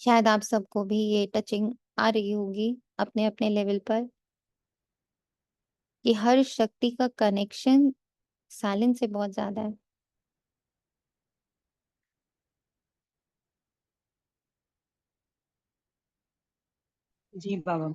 शायद आप सबको भी ये टचिंग आ रही होगी अपने अपने लेवल पर कि हर शक्ति का कनेक्शन साइलेंस से बहुत ज्यादा है। जी बाबा।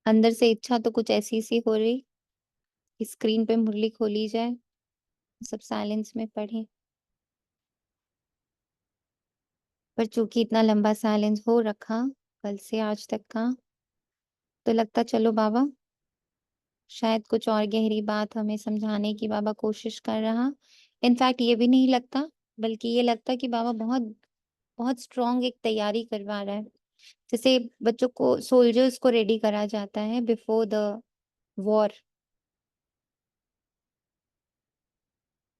अंदर से इच्छा तो कुछ ऐसी सी हो रही कि स्क्रीन पे मुरली खोली जाए, सब साइलेंस में पढ़े। पर चूंकि इतना लंबा साइलेंस हो रखा कल से आज तक का, तो लगता चलो बाबा शायद कुछ और गहरी बात हमें समझाने की बाबा कोशिश कर रहा। इनफैक्ट ये भी नहीं लगता, बल्कि ये लगता कि बाबा बहुत बहुत स्ट्रॉन्ग एक तैयारी करवा रहा है। जैसे बच्चों को, सोल्जर्स को रेडी करा जाता है बिफोर द वॉर।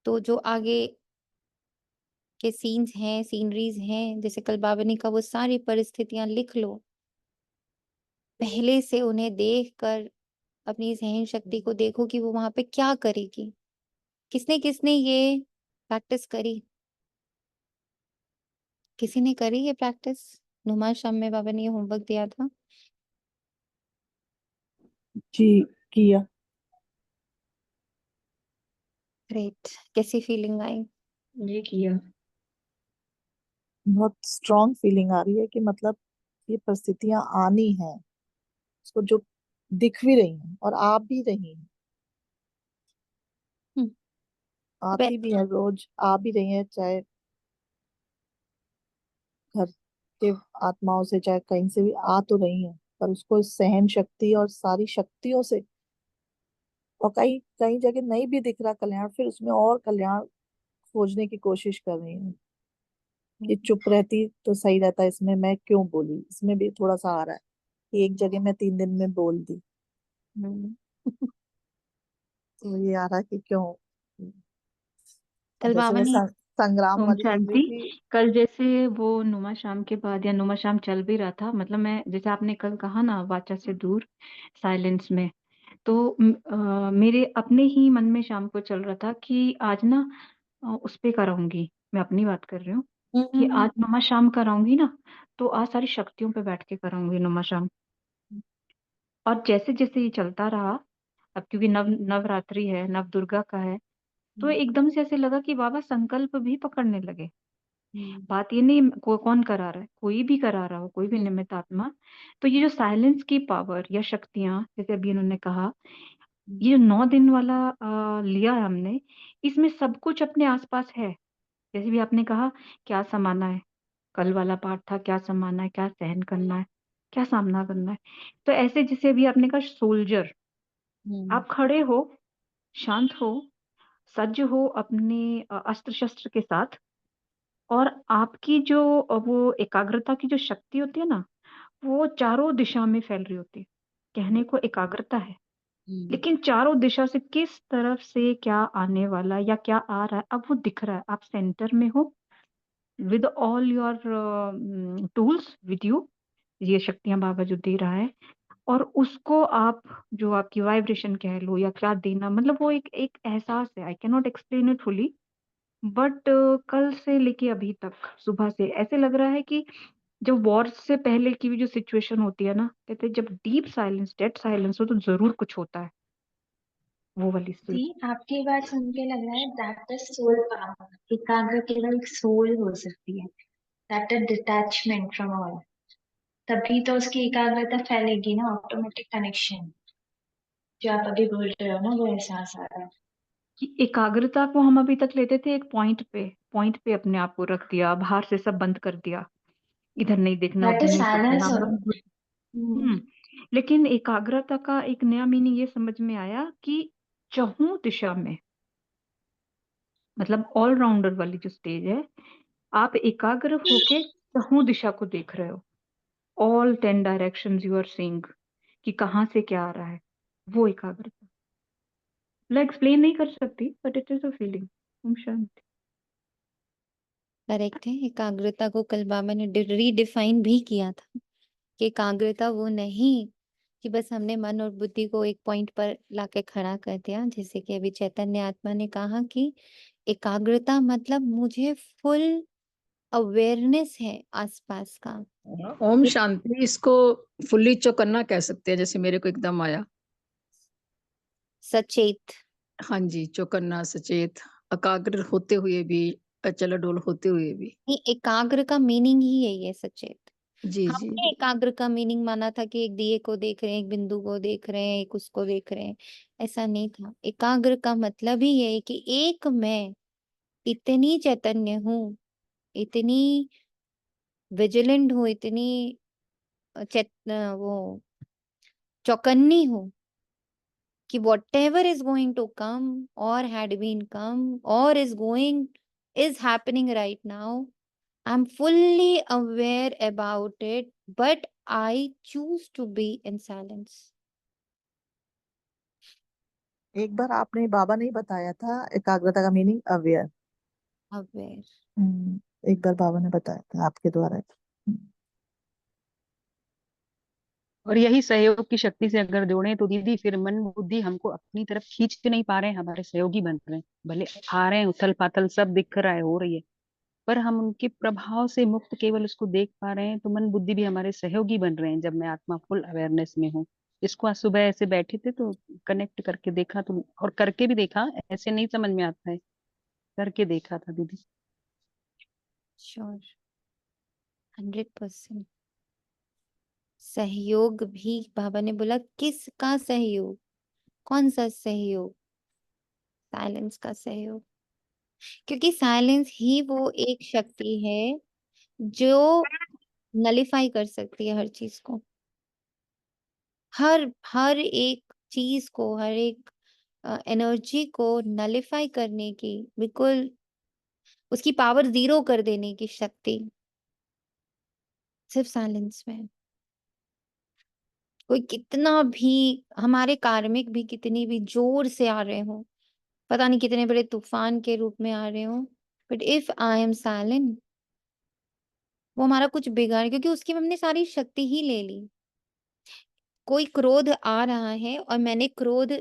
तो जो आगे के सीन्स हैं, सीनरीज हैं, जैसे कल बाबा ने कहा, वो सारी परिस्थितियां लिख लो, पहले से उन्हें देख कर अपनी सहन शक्ति को देखो कि वो वहां पे क्या करेगी। किसने किसने ये प्रैक्टिस करी? किसी ने करी ये प्रैक्टिस? नुमा शाम में बाबा ने ये होमवर्क दिया था। जी किया। ग्रेट। कैसी फीलिंग आई? ये किया। बहुत स्ट्रॉन्ग फीलिंग आ रही है कि मतलब ये परिस्थितियां आनी हैं, उसको जो दिख भी रही हैं और आ भी रही हैं, हम्म। आती भी हैं, रोज आ भी रही हैं, चाहे घर के आत्माओं से चाहे कहीं से भी आ तो रही हैं, पर उसको सहन शक्ति और सारी शक्तियों से, और कई कई जगह नहीं भी दिख रहा कल्याण, फिर उसमें और कल्याण खोजने की कोशिश कर रही हूँ कि चुप रहती तो सही रहता, इसमें मैं क्यों बोली, इसमें भी थोड़ा सा आ रहा है कि एक जगह मैं 3 दिन में बोल दी, हम्म। तो ये आ रहा है कि क्यों। कल जैसे बाबा मैं ने संग्राम ओम वाली बोल रही शांति। थी। कल जैसे वो नुमा शाम के बाद या नुमा शाम चल भी रहा था, मतलब मैं जैसे आपने कल कहा ना, वाचा से दूर, साइलेंस में, तो मेरे अपने ही मन में शाम को चल रहा था कि आज ना उस पे कराऊंगी, मैं अपनी बात कर रही हूँ, कि आज नुमा शाम कराऊंगी ना, तो आज सारी शक्तियों पे बैठ के कराऊंगी नुमा शाम। और जैसे जैसे ये चलता रहा, अब क्योंकि नवरात्रि है, नव दुर्गा का है, तो एकदम से ऐसे लगा कि बाबा संकल्प भी पकड़ने लगे। बात ये नहीं कौन करा रहा है, कोई भी करा रहा हो, कोई भी निमित्त आत्मा। तो ये जो साइलेंस की पावर या शक्तियां, जैसे अभी उन्होंने कहा, ये जो 9 दिन वाला लिया है हमने, इसमें सब कुछ अपने आसपास है। जैसे भी आपने कहा, क्या समाना है, कल वाला पाठ था, क्या समाना है, क्या सहन करना है, क्या सामना करना है। तो ऐसे जैसे अभी आपने कहा सोल्जर, आप खड़े हो, शांत हो, सज्ज हो अपने अस्त्र शस्त्र के साथ, और आपकी जो वो एकाग्रता की जो शक्ति होती है ना, वो चारों दिशा में फैल रही होती है। कहने को एकाग्रता है, लेकिन चारों दिशा से किस तरफ से क्या आने वाला या क्या आ रहा है, अब वो दिख रहा है। आप सेंटर में हो, with all your tools with you, ये शक्तियां बाबा जो दे रहा है, और उसको आप, जो आपकी वाइब्रेशन कह लो या क्या देना, मतलब वो एक एक एहसास है। आई can not explain it fully, but कल से लेके अभी तक सुबह से ऐसे लग रहा है कि जब वॉर से पहले की भी जो सिचुएशन होती है ना, कहते हैं जब डीप साइलेंस, डेड साइलेंस हो, तो जरूर कुछ होता है, वो वाली जी, स्थिति। आपकी बात सुन के लग रहा है दैट इज सोल पावर। एकाग्र केवल सोल हो सकती है, that is detachment from all. तभी तो उसकी एकाग्रता फैलेगी ना, ऑटोमेटिक कनेक्शन जो आप अभी बोल रहे हो ना, वो एहसास आ रहा है। कि एकाग्रता को हम अभी तक लेते थे एक पॉइंट पे अपने आप को रख दिया, बाहर से सब बंद कर दिया, इधर नहीं देखना, दैट उधर इज नहीं साइलेंस। सोचना, बस। हम्म। लेकिन एकाग्रता का एक नया मीनिंग ये समझ में आया कि चहुं दिशा में, मतलब ऑलराउंडर वाली जो स्टेज है, आप एकाग्र होके चहुं दिशा को देख रहे हो, all 10 directions you are seeing, कि कहाँ से क्या आ रहा है, वो एकाग्रता। मैं एक्सप्लेन नहीं कर सकती, but it is a feeling. ओम शांति। करेक्ट है। एकाग्रता को कल बाबा ने रीडिफाइन भी किया था कि एकाग्रता वो नहीं कि बस हमने मन और बुद्धि को एक पॉइंट पर लाके खड़ा कर दिया, जैसे कि अभी चैतन्य आत्मा ने कहा कि एकाग्रता मतलब मुझे फुल अवेयरनेस है आसपास का। ओम शांति, इसको फुल्ली चौकन्ना कह सकते हैं, जैसे मेरे को एकदम आया। सचेत। हाँ जी, चौकन्ना, सचेत, एकाग्र होते हुए भी, अचल अडोल होते हुए भी। नहीं, एकाग्र का मीनिंग ही यही है, सचेत। जी जी हमने जी। एकाग्र का मीनिंग माना था कि एक दिए को देख रहे हैं, एक बिंदु को देख रहे हैं, एक उसको देख रहे हैं। ऐसा नहीं था। एकाग्र का मतलब ही ये है कि एक मैं इतनी चैतन्य हूँ, इतनी विजिलेंट हूँ, इतनी वो चौकन्नी हूँ कि whatever is going to come or had been come or is happening right now, I'm fully aware about it, but I choose to be in silence. एक बार आपने, बाबा ने ही बताया था एकाग्रता का मीनिंग अवेयर। Aware. एक बार बाबा ने बताया था आपके द्वारा। और यही सहयोग की शक्ति से अगर जोड़ें तो दीदी, फिर मन बुद्धि हमको अपनी तरफ खींच नहीं पा रहे हैं, हमारे सहयोगी बन रहे हैं। भले आ रहे हैं, उथल पाथल सब दिख रहा है, हो रही है, पर हम उनके प्रभाव से मुक्त केवल उसको देख पा रहे हैं, तो मन बुद्धि भी हमारे सहयोगी बन रहे हैं जब मैं आत्मा फुल अवेयरनेस में हूँ। इसको आज सुबह ऐसे बैठे थे तो कनेक्ट करके देखा, तो और करके भी देखा, ऐसे नहीं समझ में आता है, करके देखा था दीदी। Sure. 100%. सहयोग भी बाबा ने बोला, किसका सहयोग? कौन सा सहयोग? साइलेंस का सहयोग। क्योंकि साइलेंस ही वो एक शक्ति है जो नलिफाई कर सकती है हर चीज को, हर हर एक चीज को, हर एक एनर्जी को नलिफाई करने की, बिल्कुल उसकी पावर जीरो कर देने की शक्ति सिर्फ साइलेंस में है। कोई कितना भी हमारे कार्मिक भी कितनी भी जोर से आ रहे हो, पता नहीं कितने बड़े तूफान के रूप में आ रहे हो, but if I am silent, वो हमारा कुछ बिगाड़, क्योंकि उसकी हमने सारी शक्ति ही ले ली। कोई क्रोध आ रहा है और मैंने क्रोध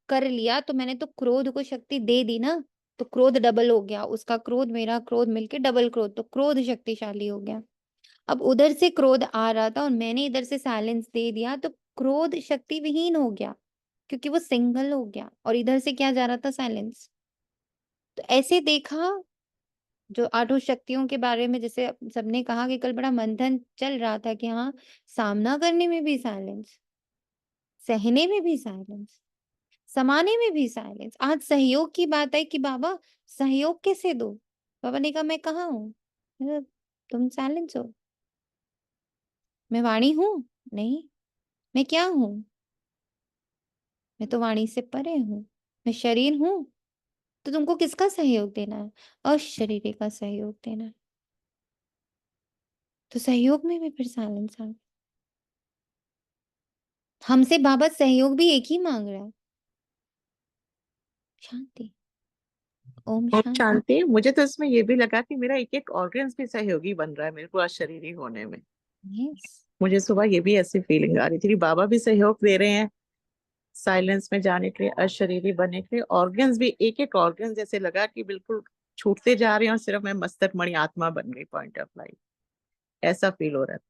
कर लिया, तो मैंने तो क्रोध को शक्ति दे दी ना, तो क्रोध डबल हो गया, उसका क्रोध मेरा क्रोध मिलके डबल क्रोध, तो क्रोध शक्तिशाली हो गया। अब उधर से क्रोध आ रहा था और मैंने इधर से साइलेंस दे दिया, तो क्रोध शक्ति विहीन हो गया, क्योंकि वो सिंगल हो गया और इधर से क्या जा रहा था? साइलेंस। तो ऐसे देखा, जो आठों शक्तियों के बारे में जैसे सबने कहा कि कल बड़ा मंथन चल रहा था कि हाँ, सामना करने में भी साइलेंस, सहने में भी साइलेंस, समाने में भी साइलेंस। आज सहयोग की बात है कि बाबा सहयोग कैसे दो? बाबा ने कहा मैं कहाँ हूँ? मैंने कहा, तुम साइलेंस हो। मैं वाणी हूँ? नहीं। मैं क्या हूँ? मैं तो वाणी से परे हूँ। मैं शरीर हूँ? तो तुमको किसका सहयोग देना है? अशरीरी का सहयोग देना है। तो सहयोग में भी फिर साइलेंस आ गया। हमसे बाबा सहयोग भी एक ही मांग रहा है, शांति। ओम और शांति। शांति, मुझे तो इसमें ये भी लगा कि मेरा एक एक ऑर्गन्स भी सहयोगी बन रहा है मेरे पूरा शरीर ही होने में। यस। मुझे सुबह ये भी ऐसी फीलिंग आ रही थी कि बाबा भी सहयोग दे रहे हैं साइलेंस में जाने के लिए, अशरीरी बनने के लिए। ऑर्गन्स भी एक एक ऑर्गन जैसे लगा कि बिल्कुल छूटते जा रहे हैं और सिर्फ मैं मस्तक मणि आत्मा बन गई, पॉइंट ऑफ लाइफ, ऐसा फील हो रहा था।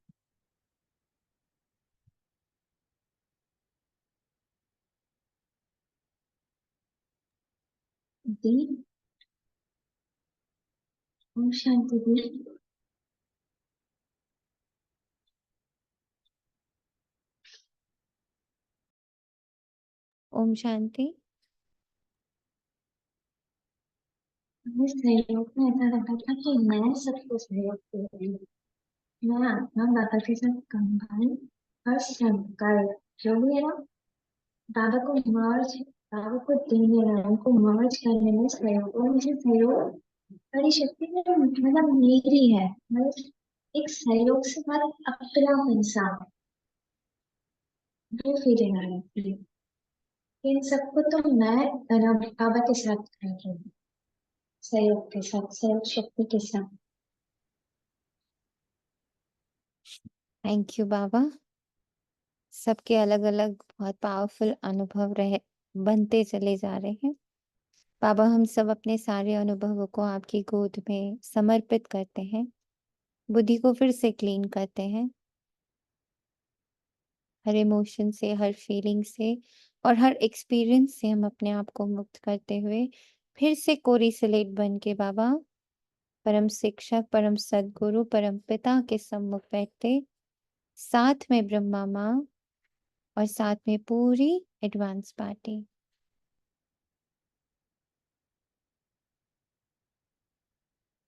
दी। ओम शांति दी। ओम शांति। हमें सहयोग में ऐसा लगा था कि मैं सबको सहयोग दे रही हूँ। मैं आत्मा बाबा के साथ कंबाइन हर संकल्प जो भी है ना, बाबा को मर्ज, बाबा को देने में, उनको मर्ज करने में सहयोग, और मुझे सहयोग बड़ी शक्ति में मतलब मेरी है, मतलब एक सहयोग से हमारा अपना इंसान, वो फीलिंग आ रही थी। इन सबको तो मैं बाबा के साथ कर रही हूँ। सहयोग के साथ, सहयोग शक्ति के साथ। थैंक यू बाबा। सबके अलग अलग बहुत पावरफुल अनुभव रहे बनते चले जा रहे हैं। बाबा हम सब अपने सारे अनुभवों को आपकी गोद में समर्पित करते हैं, बुद्धि को फिर से क्लीन करते हैं, हर इमोशन से, हर फीलिंग से और हर एक्सपीरियंस से हम अपने आप को मुक्त करते हुए फिर से कोरिलेट बन के बाबा परम शिक्षक, परम सदगुरु, परम पिता के सम्मुख बैठते, साथ में ब्रह्मा माँ और साथ में पूरी एडवांस पार्टी।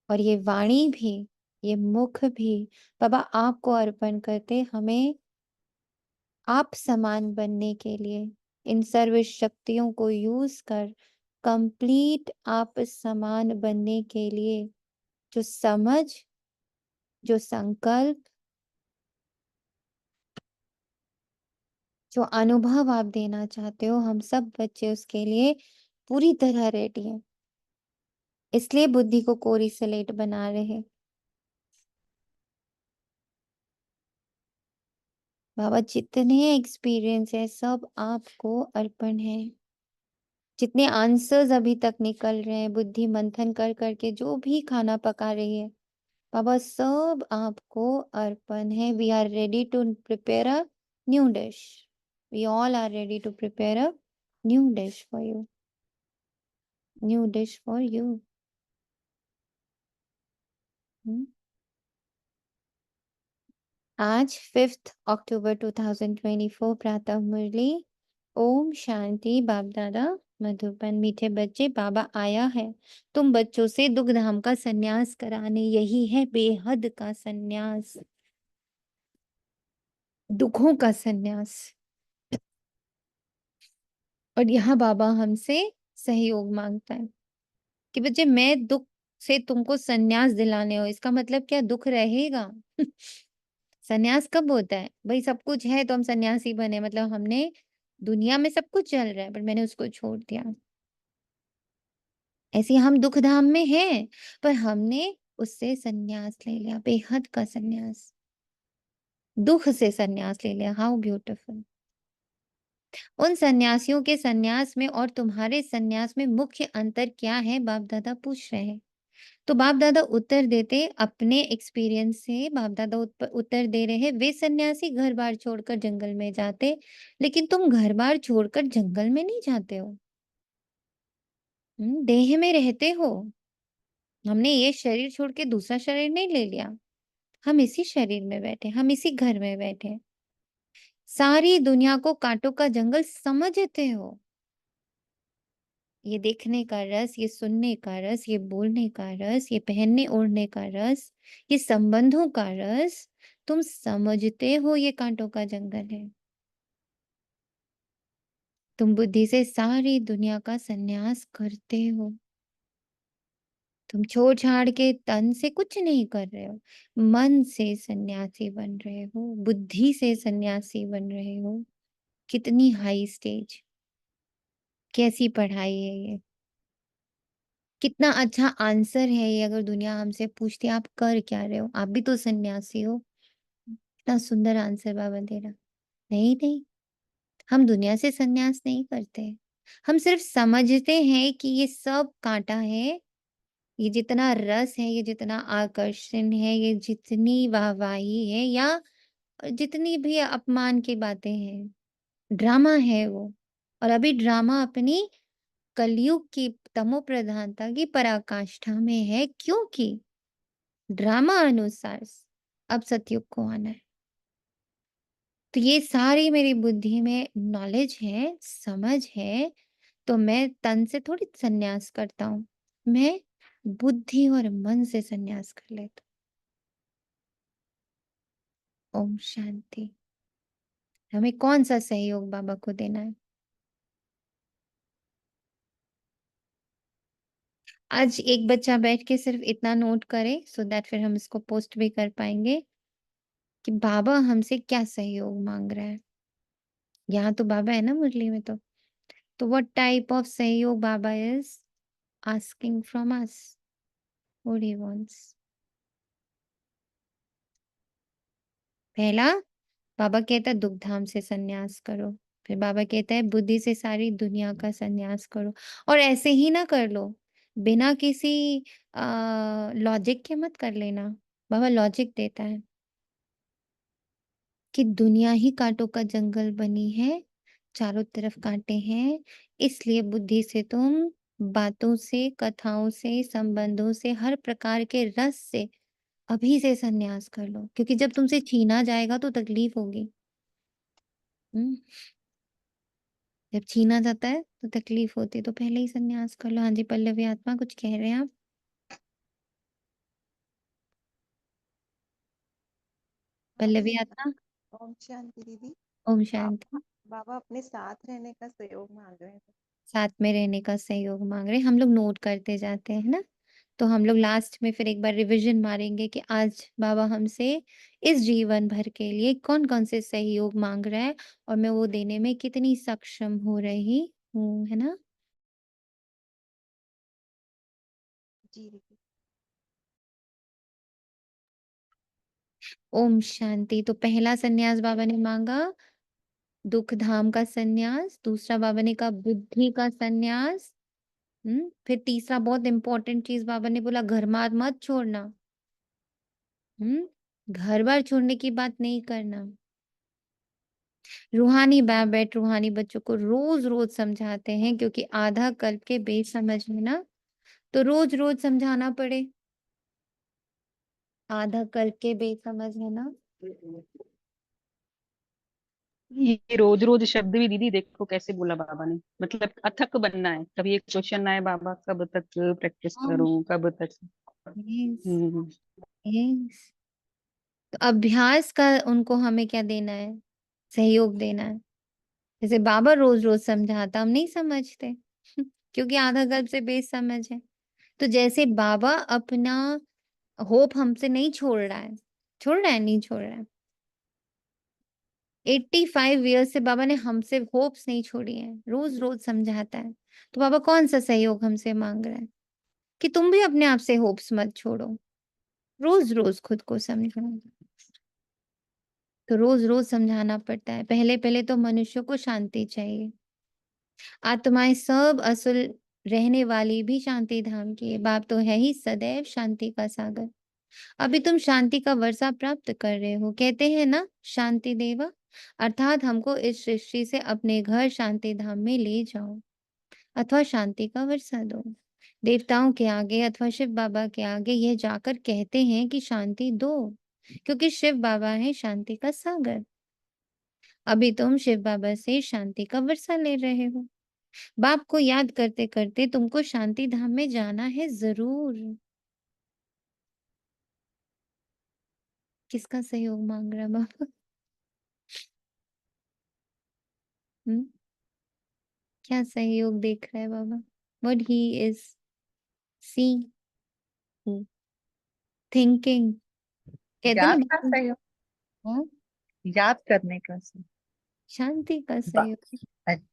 और ये वाणी भी, ये मुख भी बाबा आपको अर्पण करते, हमें आप समान बनने के लिए इन सर्व शक्तियों को यूज कर कंप्लीट आप समान बनने के लिए जो समझ, जो संकल्प, जो अनुभव आप देना चाहते हो, हम सब बच्चे उसके लिए पूरी तरह रेडी हैं। इसलिए बुद्धि को कोरिलेट बना रहे हैं। बाबा जितने एक्सपीरियंस है सब आपको अर्पण है। जितने आंसर्स अभी तक निकल रहे हैं बुद्धि मंथन कर करके जो भी खाना पका रही है बाबा सब आपको अर्पण है। We are ready to prepare a new dish. We all are ready to prepare a new dish for you, new dish for you. आज 5 अक्टूबर 2024 प्रातः मुरली। ओम शांति। बाप दादा मधुबन। मीठे बच्चे बाबा आया है तुम बच्चों से दुख धाम का संन्यास कराने। यही है बेहद का संन्यास, दुखों का संन्यास। और यहाँ बाबा हमसे सहयोग मांगता है कि बच्चे मैं दुख से तुमको संन्यास दिलाने हो। इसका मतलब क्या दुख रहेगा? संन्यास कब होता है भाई? सब कुछ है तो हम सन्यासी बने, मतलब हमने दुनिया में सब कुछ चल रहा है पर मैंने उसको छोड़ दिया। ऐसे हम दुख धाम में हैं पर हमने उससे संन्यास ले लिया, बेहद का संन्यास, दुख से संन्यास ले लिया। How beautiful. उन सन्यासियों के संन्यास में और तुम्हारे संन्यास में मुख्य अंतर क्या है? बाप दादा पूछ रहे हैं। तो बाप दादा उत्तर देते अपने एक्सपीरियंस से। बाप दादा उत्तर दे रहे हैं वे सन्यासी घर बार छोड़कर जंगल में जाते, लेकिन तुम घर बार छोड़कर जंगल में नहीं जाते हो। देह में रहते हो। हमने ये शरीर छोड़ के दूसरा शरीर नहीं ले लिया, हम इसी शरीर में बैठे, हम इसी घर में बैठे। सारी दुनिया को कांटों का जंगल समझते हो। ये देखने का रस, ये सुनने का रस, ये बोलने का रस, ये पहनने ओढ़ने का रस, ये संबंधों का रस, तुम समझते हो ये कांटों का जंगल है। तुम बुद्धि से सारी दुनिया का संन्यास करते हो। तुम छोड़ छाड़ के तन से कुछ नहीं कर रहे हो, मन से सन्यासी बन रहे हो, बुद्धि से सन्यासी बन रहे हो। कितनी हाई स्टेज, कैसी पढ़ाई है ये, कितना अच्छा आंसर है ये। अगर दुनिया हमसे पूछती आप कर क्या रहे हो, आप भी तो सन्यासी हो। कितना सुंदर आंसर बाबा दे रहा। नहीं नहीं, हम दुनिया से सन्यास नहीं करते, हम सिर्फ समझते हैं कि ये सब कांटा है। ये जितना रस है, ये जितना आकर्षण है, ये जितनी वाहवाही है या जितनी भी अपमान की बातें हैं, ड्रामा है वो। और अभी ड्रामा अपनी कलयुग की तमो प्रधानता की पराकाष्ठा में है, क्योंकि ड्रामा अनुसार अब सतयुग को आना है। तो ये सारी मेरी बुद्धि में नॉलेज है, समझ है, तो मैं तन से थोड़ी संन्यास करता हूँ, मैं बुद्धि और मन से संन्यास कर लेता हूँ। ओम शांति। हमें कौन सा सहयोग बाबा को देना है? आज एक बच्चा बैठ के सिर्फ इतना नोट करे सो दैट फिर हम इसको पोस्ट भी कर पाएंगे कि बाबा हमसे क्या सहयोग मांग रहा है। यहाँ तो बाबा है ना मुरली में, तो व्हाट टाइप ऑफ सहयोग बाबा is asking from us what he wants. पहला, बाबा कहता है दुख धाम से संन्यास करो। फिर बाबा कहता है बुद्धि से सारी दुनिया का संन्यास करो। और ऐसे ही ना कर लो, बिना किसी लॉजिक के मत कर लेना। बाबा लॉजिक देता है कि दुनिया ही कांटों का जंगल बनी है, चारों तरफ कांटे हैं, इसलिए बुद्धि से तुम बातों से, कथाओं से, संबंधों से, हर प्रकार के रस से अभी से संन्यास कर लो, क्योंकि जब तुमसे छीना जाएगा तो तकलीफ होगी। जब छीना जाता है तो तकलीफ होती है, तो पहले ही संन्यास कर लो। हाँ जी, पल्लवी आत्मा कुछ कह रहे हैं आप? पल्लवी आत्मा। ओम शांति दीदी। ओम बाबा शांति। बाबा अपने साथ रहने का सहयोग मांग रहे हैं। साथ में रहने का सहयोग मांग रहे हैं। हम लोग नोट करते जाते हैं ना, तो हम लोग लास्ट में फिर एक बार रिवीजन मारेंगे कि आज बाबा हमसे इस जीवन भर के लिए कौन कौन से सहयोग मांग रहा है और मैं वो देने में कितनी सक्षम हो रही हूँ, है ना? जी दीदी। ओम शांति। तो पहला संन्यास बाबा ने मांगा दुख धाम का संन्यास, दूसरा बाबा ने कहा बुद्धि का संन्यास। फिर तीसरा बहुत इंपॉर्टेंट चीज बाबा ने बोला घर बार मत छोड़ना। घर बार छोड़ने की बात नहीं करना। रूहानी बाप बैठ रूहानी बच्चों को रोज रोज समझाते हैं, क्योंकि आधा कल्प के बेसमझ में ना, तो रोज रोज समझाना पड़े। आधा कल्प के बेसमझ है ना। ये रोज रोज शब्द भी दीदी देखो कैसे बोला बाबा ने, मतलब अथक बनना है। कभी एक क्वेश्चन आए बाबा कब तक प्रैक्टिस करूं, कब तक। यस, हम्म। यस। तो अभ्यास का उनको हमें क्या देना है? सहयोग देना है। जैसे बाबा रोज रोज समझाता, हम नहीं समझते क्योंकि आधा कल्प से बेसमझ है। तो जैसे बाबा अपना होप हमसे नहीं छोड़ रहा है, छोड़ रहा है? नहीं छोड़ रहा है। 85 ईयर्स से बाबा ने हमसे होप्स नहीं छोड़ी है, रोज रोज समझाता है। तो बाबा कौन सा सहयोग हमसे मांग रहा है कि तुम भी अपने आप से होप्स मत छोड़ो, रोज रोज खुद को समझो। तो रोज रोज समझाना पड़ता है। पहले पहले तो मनुष्य को शांति चाहिए। आत्माएं सब असुल रहने वाली भी शांति धाम की है। बाप तो है ही सदैव शांति का सागर। अभी तुम शांति का वर्षा प्राप्त कर रहे हो। कहते हैं ना शांति देवा, अर्थात हमको इस सृष्टि से अपने घर शांति धाम में ले जाओ अथवा शांति का वर्षा दो। देवताओं के आगे अथवा शिव बाबा के आगे यह जाकर कहते हैं कि शांति दो, क्योंकि शिव बाबा है शांति का सागर। अभी तुम शिव बाबा से शांति का वर्षा ले रहे हो। बाप को याद करते करते तुमको शांति धाम में जाना है जरूर। किसका सहयोग मांग रहा बाबा? हम्म क्या सहयोग देख रहा है बाबा? What he is seeing, thinking। कहते ना याद का बाबा, सहयोग, हाँ, याद करने का सहयोग। शांति का बा- सहयोग।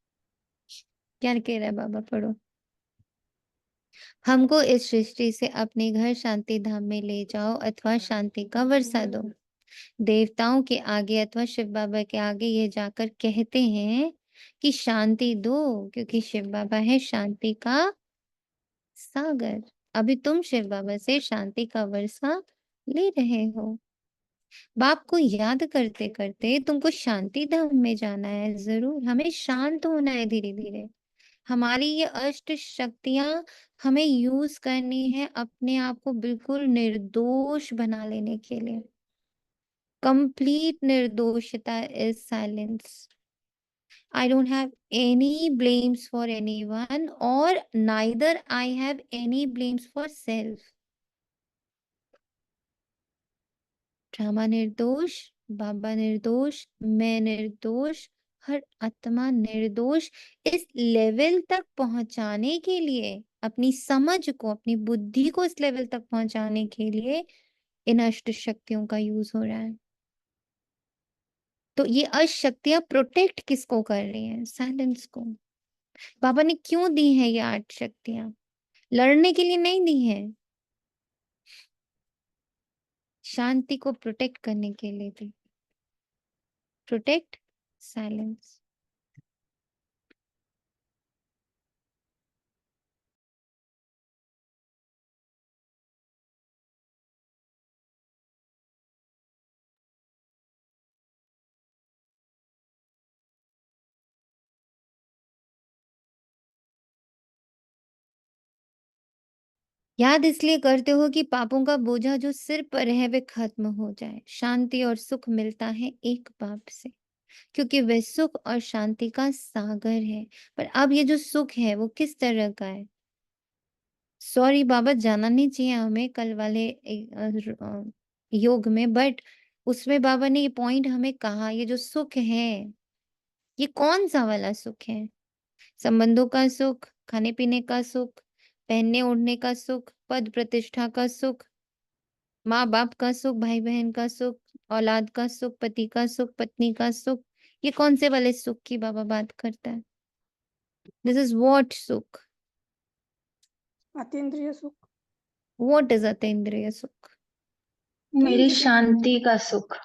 क्या कह रहा है बाबा? पढ़ो। हमको इस सृष्टि से अपने घर शांति धाम में ले जाओ अथवा शांति का वर्षा दो। देवताओं के आगे अथवा शिव बाबा के आगे ये जाकर कहते हैं कि शांति दो, क्योंकि शिव बाबा है शांति का सागर। अभी तुम शिव बाबा से शांति का वर्षा ले रहे हो। बाप को याद करते करते तुमको शांति धाम में जाना है जरूर। हमें शांत होना है धीरे धीरे। हमारी ये अष्ट शक्तियां हमें यूज करनी है अपने आप को बिल्कुल निर्दोष बना लेने के लिए। कंप्लीट निर्दोषता is silence. I don't have any blames for anyone, or neither I have any blames for self. Drama निर्दोष, बाबा निर्दोष, मैं निर्दोष, हर आत्मा निर्दोष। इस लेवल तक पहुंचाने के लिए, अपनी समझ को, अपनी बुद्धि को इस लेवल तक पहुंचाने के लिए इन अष्ट शक्तियों का यूज हो रहा है। तो ये अष्ट शक्तियां प्रोटेक्ट किसको कर रही हैं? साइलेंस को। बाबा ने क्यों दी है ये 8 शक्तियां? लड़ने के लिए नहीं दी है, शांति को प्रोटेक्ट करने के लिए दी। Protect silence. याद इसलिए करते हो कि पापों का बोझा जो सिर पर है वे खत्म हो जाए। शांति और सुख मिलता है एक बाप से, क्योंकि वह सुख और शांति का सागर है। पर अब ये जो सुख है वो किस तरह का है? सॉरी बाबा, जाना नहीं चाहिए हमें कल वाले योग में, बट उसमें बाबा ने ये पॉइंट हमें कहा, ये जो सुख है ये कौन सा वाला सुख है? संबंधों का सुख, खाने पीने का सुख, पहनने ओढ़ने का सुख, पद प्रतिष्ठा का सुख, माँ बाप का सुख, भाई बहन का सुख, औलाद का सुख, पति का सुख, पत्नी का सुख, ये कौन से वाले सुख की बाबा बात करता है? दिस इज व्हाट सुख? अतीन्द्रिय सुख। व्हाट इज अतीन्द्रिय सुख? मेरी शांति का सुख।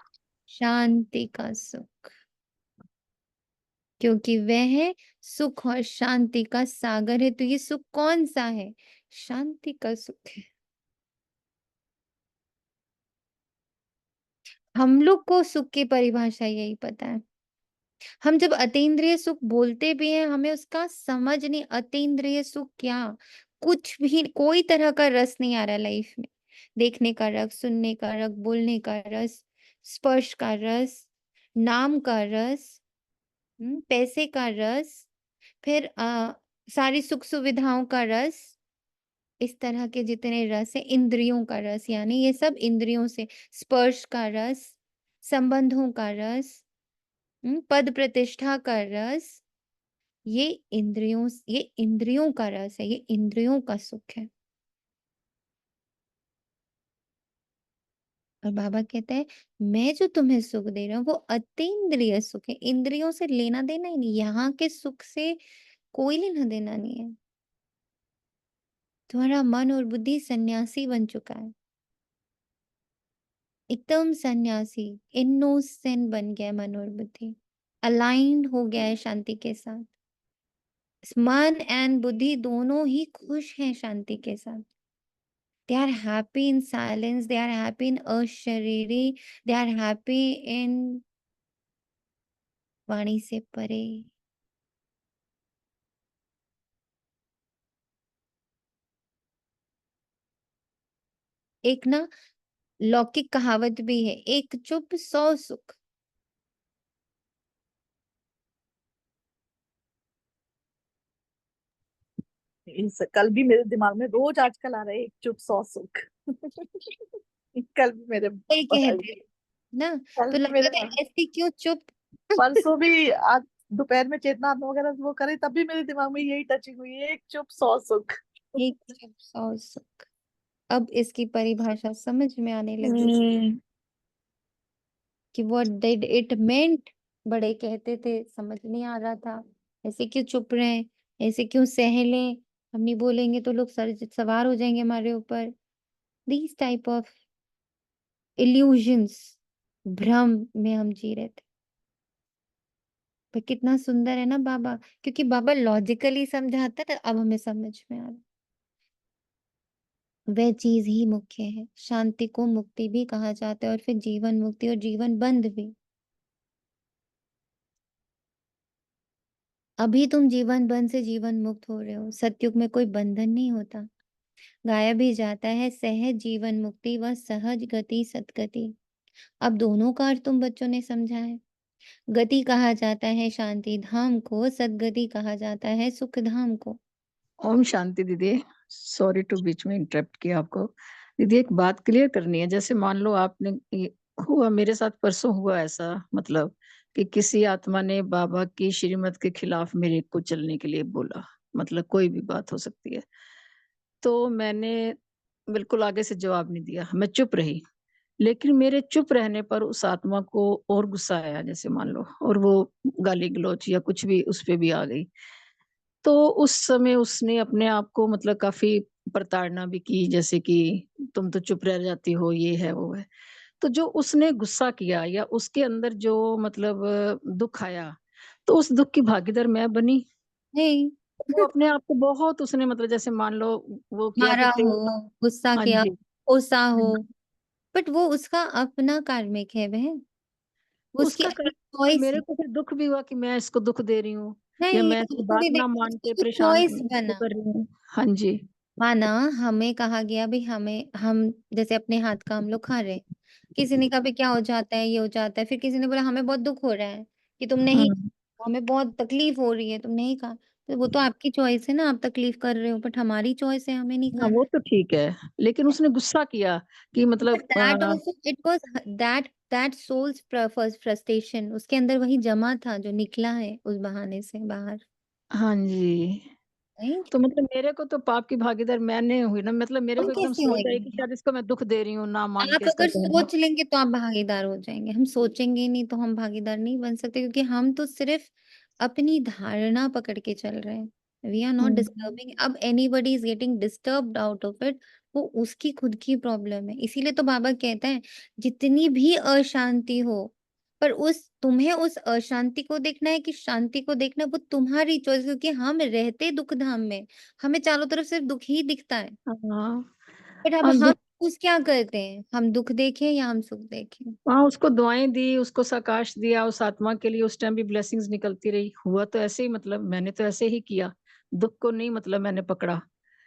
शांति का सुख, क्योंकि वह सुख और शांति का सागर है। तो ये सुख कौन सा है? शांति का सुख है। हम लोग को सुख की परिभाषा यही पता है। हम जब अतीन्द्रिय सुख बोलते भी हैं, हमें उसका समझ नहीं, अतीन्द्रिय सुख क्या? कुछ भी, कोई तरह का रस नहीं आ रहा लाइफ में। देखने का रस, सुनने का रस, बोलने का रस, स्पर्श का रस, नाम का रस, पैसे का रस, फिर सारी सुख सुविधाओं का रस, इस तरह के जितने रस है, इंद्रियों का रस, यानी ये सब इंद्रियों से, स्पर्श का रस, संबंधों का रस, पद प्रतिष्ठा का रस, ये इंद्रियों का रस है, ये इंद्रियों का सुख है। और बाबा कहते हैं मैं जो तुम्हें सुख दे रहा हूँ वो अतीन्द्रिय सुख है, इंद्रियों से लेना देना ही नहीं, यहाँ के सुख से कोई लेना देना नहीं है। तुम्हारा मन और बुद्धि सन्यासी बन चुका है, एकदम सन्यासी, इनोसेंट बन गया है मन और बुद्धि, अलाइंड हो गया है शांति के साथ। मन एंड बुद्धि दोनों ही खुश हैं शांति के साथ। They are happy in silence, they are happy in अशरीरी, they are happy in वाणी से परे। एक ना लौकिक कहावत भी है, एक चुप 100 सुख। कल भी मेरे दिमाग में रोज आजकल आ रहा है, एक चुप 100 सुख। कल भी मेरे सही कहते हैं ना, कल तो भी लगता मेरे था ऐसी क्यों चुप। परसों भी, आज दोपहर में चेतना वगैरह वो करे तब भी मेरे दिमाग में यही टचिंग हुई है, एक चुप 100 सुख। एक चुप 100 सुख। अब इसकी परिभाषा समझ में आने लगी कि व्हाट डिड इट मेंट। बड़े कहते थे, समझ नहीं आ रहा था, ऐसे क्यों चुप रहे, ऐसे क्यों सह लें, हम नहीं बोलेंगे तो लोग सर सवार हो जाएंगे हमारे ऊपर। दीज टाइप ऑफ इल्यूजन्स, भ्रम में हम जी रहे थे। पर कितना सुंदर है ना बाबा, क्योंकि बाबा लॉजिकली समझाता था, अब हमें समझ में आ रहा। वह चीज ही मुख्य है। शांति को मुक्ति भी कहा जाता है, और फिर जीवन मुक्ति और जीवन बंध भी। अभी तुम जीवन बंध से जीवन मुक्त हो रहे हो। सतयुग में कोई बंधन नहीं होता, गायब ही जाता है सहज जीवन मुक्ति व सहज गति सतगति। अब दोनों का अर्थ तुम बच्चों ने समझा है। गति कहा जाता है शांति धाम को, सदगति कहा जाता है सुख धाम को। ओम शांति दीदी, सॉरी टू बीच में इंटरप्ट किया आपको। दीदी एक बात क्लियर करनी है, जैसे मान लो आपने हुआ, मेरे साथ परसों हुआ ऐसा, मतलब कि किसी आत्मा ने बाबा की श्रीमत के खिलाफ मेरे को चलने के लिए बोला, मतलब कोई भी बात हो सकती है। तो मैंने बिल्कुल आगे से जवाब नहीं दिया, मैं चुप रही। लेकिन मेरे चुप रहने पर उस आत्मा को और गुस्सा आया, जैसे मान लो, और वो गाली गलौच या कुछ भी उस पे भी आ गई। तो उस समय उसने अपने आप को मतलब काफ़ी प्रताड़ना भी की, जैसे कि तुम तो चुप रह जाती हो, ये है, वो है। तो जो उसने गुस्सा किया या उसके अंदर जो मतलब दुःख आया, तो उस दुःख की भागीदार मैं बनी। नहीं। वो अपने आप को बहुत उसने मतलब जैसे मान लो वो किया कि मारा तेरे हो, गुस्सा हाँ किया, जी। कोसा हाँ हो, जी। बट वो उसका अपना कार्मिक है बहन, वो उसकी उसका अपनी पर चॉइस मेरे है। को फिर दुःख भी हुआ कि मैं इसको दुःख दे रही हूँ या नहीं, मैं इसकी उसको बात भी ना देखो, मान के उसकी परेशान चॉइस वो बना। कर रही हूँ। हाँ जी। हाँ ना, हमें कहा गया भी, हमें हम जैसे अपने हाथ का हम लोग खा रहे हैं, किसी ने कहा भी क्या हो जाता है, ये हो जाता है, फिर किसी ने बोला हमें बहुत दुख हो रहा है कि तुम नहीं, हुँ। हमें बहुत तकलीफ हो रही है तुम नहीं खा, तो वो तो आपकी चॉइस है ना, आप तकलीफ कर रहे हो, बट हमारी चॉइस है हमें नहीं हाँ, खाना। वो तो ठीक है, लेकिन उसने गुस्सा किया कि बट मतलब that also it was that soul's frustration उसके अंदर वही जमा था जो निकला है उस बहाने से बाहर। हाँ जी। राइट। तो मतलब मेरे को तो पाप की भागीदार मैंने हुई ना, मतलब मेरे हम को एकदम कैसे सोच आई कि होंगे? शायद इसको मैं दुःख दे रही हूँ, ना मान आप के इसका अगर कहना। सोच लेंगे तो आप भागीदार हो जाएंगे, हम सोचेंगे ही नहीं तो हम भागीदार नहीं बन सकते, क्योंकि हम तो सिर्फ अपनी धारणा पकड़ के चल रहे हैं। वी आर नॉट हुँ। डिस्टर्बिंग, अब anybody is getting disturbed out of it, वो उसकी खुद की प्रॉब्लम है। इसीलिए तो बाबा कहता है जितनी भी अशांति हो, पर उस तुम्हें उस अशांति को देखना है कि शांति को देखना, वो तुम्हारी चॉइस, क्योंकि हम रहते दुख धाम में, हमें चारों तरफ सिर्फ दुख ही दिखता है। हाँ। बट अब हाँ, हम उस क्या करते हैं, हम दुख देखें या हम सुख देखें? हाँ, उसको दुआएँ दी, उसको सकाश दिया, उस आत्मा के लिए उस टाइम भी ब्लेसिंग्स निकलती रही। हुआ तो ऐसे ही मतलब मैंने तो ऐसे ही किया, दुःख को नहीं मतलब मैंने पकड़ा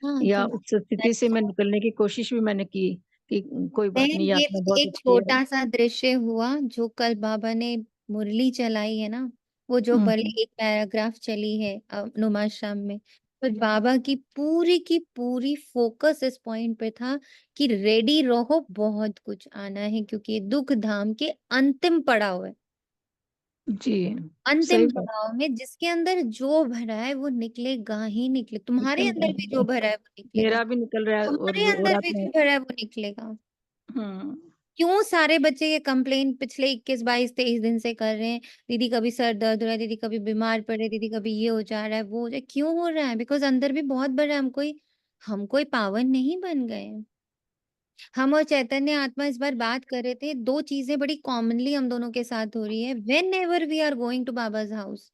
हाँ, या तो उस स्थिति से मैं निकलने की कोशिश भी मैंने की कि कोई बात बहन नहीं, ये ये आत्मा भी बहुत एक अच्छी है। छोटा सा दृश्य हुआ जो कल बाबा ने मुरली चलाई है ना, वो जो हुँ, बड़ी एक पैराग्राफ चली है नुमा शाम में, तो बाबा की पूरी फोकस इस पॉइंट पे था कि रेडी रहो, बहुत कुछ आना है, क्योंकि ये दुख धाम के अंतिम पड़ाव है। जी, अंतिम सही बात। पड़ाव में जिसके अंदर जो भरा है वो निकलेगा ही निकले, तुम्हारे निकल अंदर भी रहा जो है, भरा है वो निकलेगा, मेरा भी निकल रहा है हमारे और अंदर भी आपने जो भरा है वो निकलेगा। हुँ, क्यों सारे बच्चे ये कंप्लेन पिछले 21 22 23 दिन से कर रहे हैं, दीदी कभी सर दर्द हो रहा है, दीदी कभी बीमार पड़ रहे, दीदी कभी ये हो जा रहा है, वो हो जाए, क्यों हो रहा है? बिकॉज अंदर भी बहुत बड़ा है, हम कोई पावन नहीं बन गए हैं। हम और चैतन्य आत्मा इस बार बात कर रहे थे, दो चीजें बड़ी कॉमनली हम दोनों के साथ हो रही है, whenever we are going to Baba's house,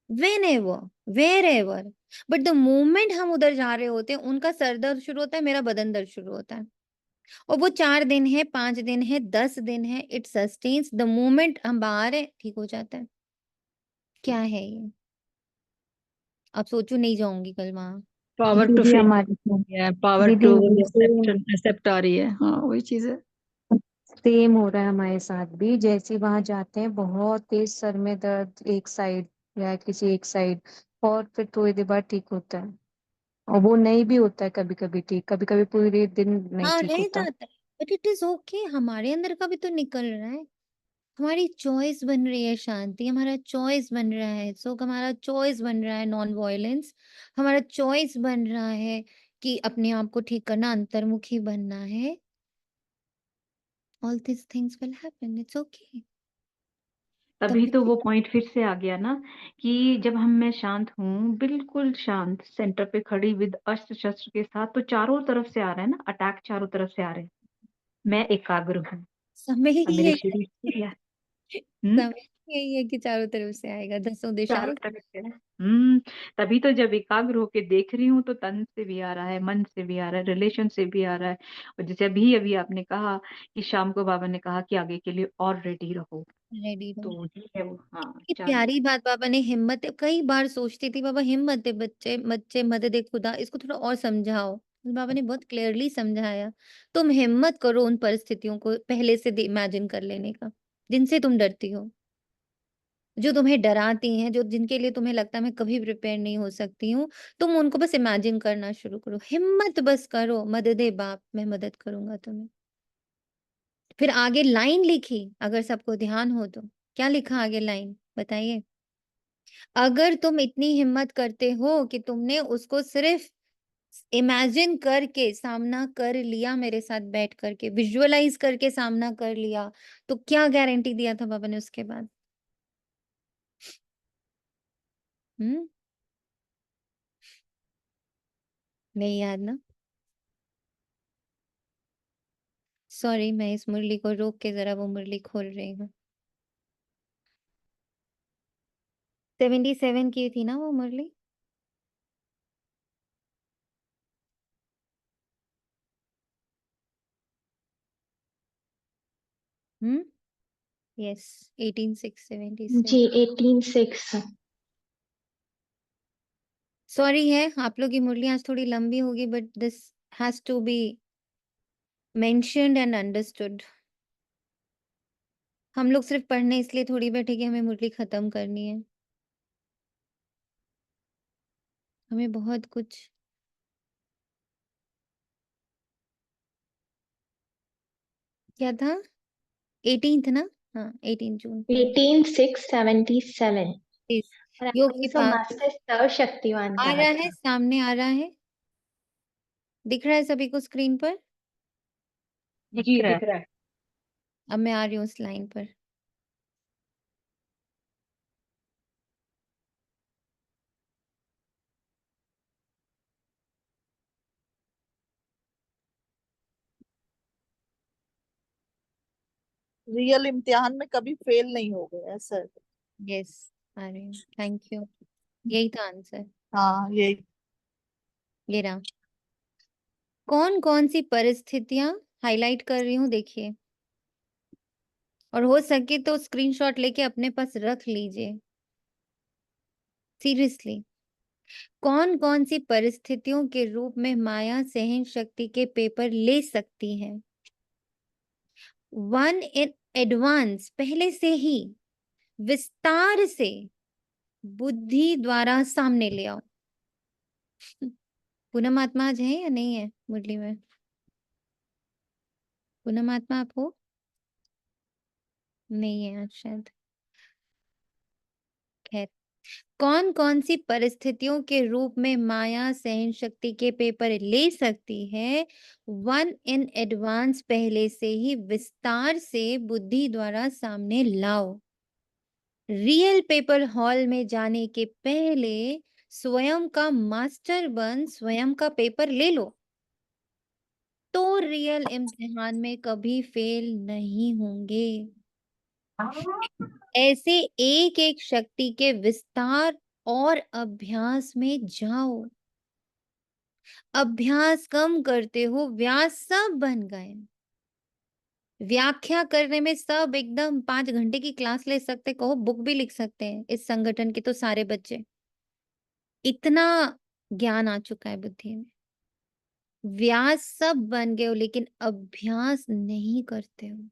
whenever, wherever, but the moment हम उधर जा रहे होते हैं, उनका सर दर्द शुरू होता है, मेरा बदन दर्द शुरू होता है, और वो 4 दिन है, 5 दिन है, 10 दिन है, इट सस्टेन्स, द मोमेंट हम बाहर है, ठीक हो जाता है। क्या है ये? अब सोचो नहीं जाऊंगी कल वहां। पावर टू दीदी फेथ हमारे साथ है, पावर दीदी टू सेम एक्सेप्ट आ रही है। हाँ, वही चीज़ है। सेम हो रहा है हमारे साथ भी। जैसे ही वहां जाते हैं बहुत तेज सर में दर्द एक साइड या किसी एक साइड, और फिर थोड़ी देर बाद ठीक होता है, और वो नहीं भी होता है कभी कभी ठीक, कभी कभी पूरे दिन नहीं हाँ ठीक रह होता। जाता है, बट इट इज ओके, हमारे अंदर का भी तो निकल रहा है, हमारी चॉइस बन रही है शांति, हमारा चॉइस बन रहा है सुख, हमारा चॉइस बन रहा है नॉन वायलेंस, हमारा चॉइस बन रहा है कि अपने आप को ठीक करना, अंतर्मुखी बनना है। All this things will happen, it's okay. तभी तभी तो वो पॉइंट फिर से आ गया ना कि जब मैं शांत हूँ, बिल्कुल शांत सेंटर पे खड़ी विद अस्त्र शस्त्र के साथ, तो चारों तरफ से आ रहा है ना अटैक, चारों तरफ से आ रहे हैं, मैं एकाग्र हूँ। समय अब ही मेरे है, शरीर से क्या हम्म समय यही है कि चारों तरफ से आएगा, दसों चारों दिशाओं से। तरफ से तभी तो जब एकाग्र होके देख रही हूँ तो तन से भी आ रहा है, मन से भी आ रहा है, रिलेशन से भी आ रहा है। और जैसे अभी अभी आपने कहा कि शाम को बाबा ने कहा कि आगे के लिए और रेडी रहो, रेडी रहो। तो ये है वो। हाँ, कितनी चारों प्यारी बात बाबा ने, हिम्मत है, कई बार सोचती थी बाबा हिम्मत है, बच्चे बच्चे मदद है खुदा, इसको थोड़ा और समझाओ, बाबा ने बहुत क्लियरली समझाया, तुम हिम्मत करो उन परिस्थितियों को पहले से इमेजिन कर लेने का, जिनसे तुम डरती हो, जो तुम्हें डराती हैं, जो जिनके लिए तुम्हें लगता है मैं कभी प्रिपेयर नहीं हो सकती हूँ, तुम उनको बस इमेजिन करना शुरू करो, हिम्मत बस करो, मददे बाप, मैं मदद करूंगा तुम्हें। फिर आगे लाइन लिखी, अगर सबको ध्यान हो तो, क्या लिखा आगे लाइन बताइए? अगर तुम इतनी हिम्मत करते हो कि तुमने उसको सिर्फ इमेजिन करके सामना कर लिया, मेरे साथ बैठ करके विजुअलाइज करके सामना कर लिया, तो क्या गारंटी दिया था बाबा ने उसके बाद? हम्म नहीं याद ना? सॉरी, मैं इस मुरली को रोक के जरा वो मुरली खोल रही हूँ। 77 की थी ना वो मुरली? यस, 18,676। जी 18:06। सॉरी है, आप लोग की मुरली आज थोड़ी लंबी होगी, but this has to be mentioned and understood. हम लोग सिर्फ पढ़ने इसलिए थोड़ी बैठे कि हमें मुरली खत्म करनी है। हमें बहुत कुछ क्या था? 18th ना? हाँ, 18 जून। 18,677। Please, और योग आपका की ये जो पास मास्टर सर्वशक्तिमान आ कहा रहा था। है, सामने आ रहा है, दिख रहा है सभी को स्क्रीन पर? जी दिख रहा है। अब मैं आ रही हूँ उस लाइन पर। रियल इम्तिहान में कभी फेल नहीं हो गए, ऐसा है। यस, आ रही हूँ, थैंक यू। यही था आंसर, हाँ यही। ये रहा। कौन कौन सी परिस्थितियां हाईलाइट कर रही हूँ, देखिए, और हो सके तो स्क्रीनशॉट लेके अपने पास रख लीजिए। सीरियसली, कौन कौन सी परिस्थितियों के रूप में माया सहन शक्ति के पेपर ले सकती है? 1 इन एडवांस, पहले से ही, विस्तार से, बुद्धि द्वारा सामने ले आओ। पूनम आत्मा आज है या नहीं है मुरली में? पूनम आत्मा आप हो? नहीं है आज शायद। खैर, कौन कौन सी परिस्थितियों के रूप में माया सहन शक्ति के पेपर ले सकती है? 1 इन एडवांस, पहले से ही, विस्तार से, बुद्धि द्वारा सामने लाओ। रियल पेपर हॉल में जाने के पहले स्वयं का मास्टर बन स्वयं का पेपर ले लो, तो रियल इम्तिहान में कभी फेल नहीं होंगे। ऐसे एक एक शक्ति के विस्तार और अभ्यास में जाओ। अभ्यास कम करते हो, व्यास सब बन गए। व्याख्या करने में सब एकदम 5 घंटे की क्लास ले सकते, कहो बुक भी लिख सकते हैं इस संगठन के तो सारे बच्चे। इतना ज्ञान आ चुका है बुद्धि में। व्यास सब बन गए हो, लेकिन अभ्यास नहीं करते हो।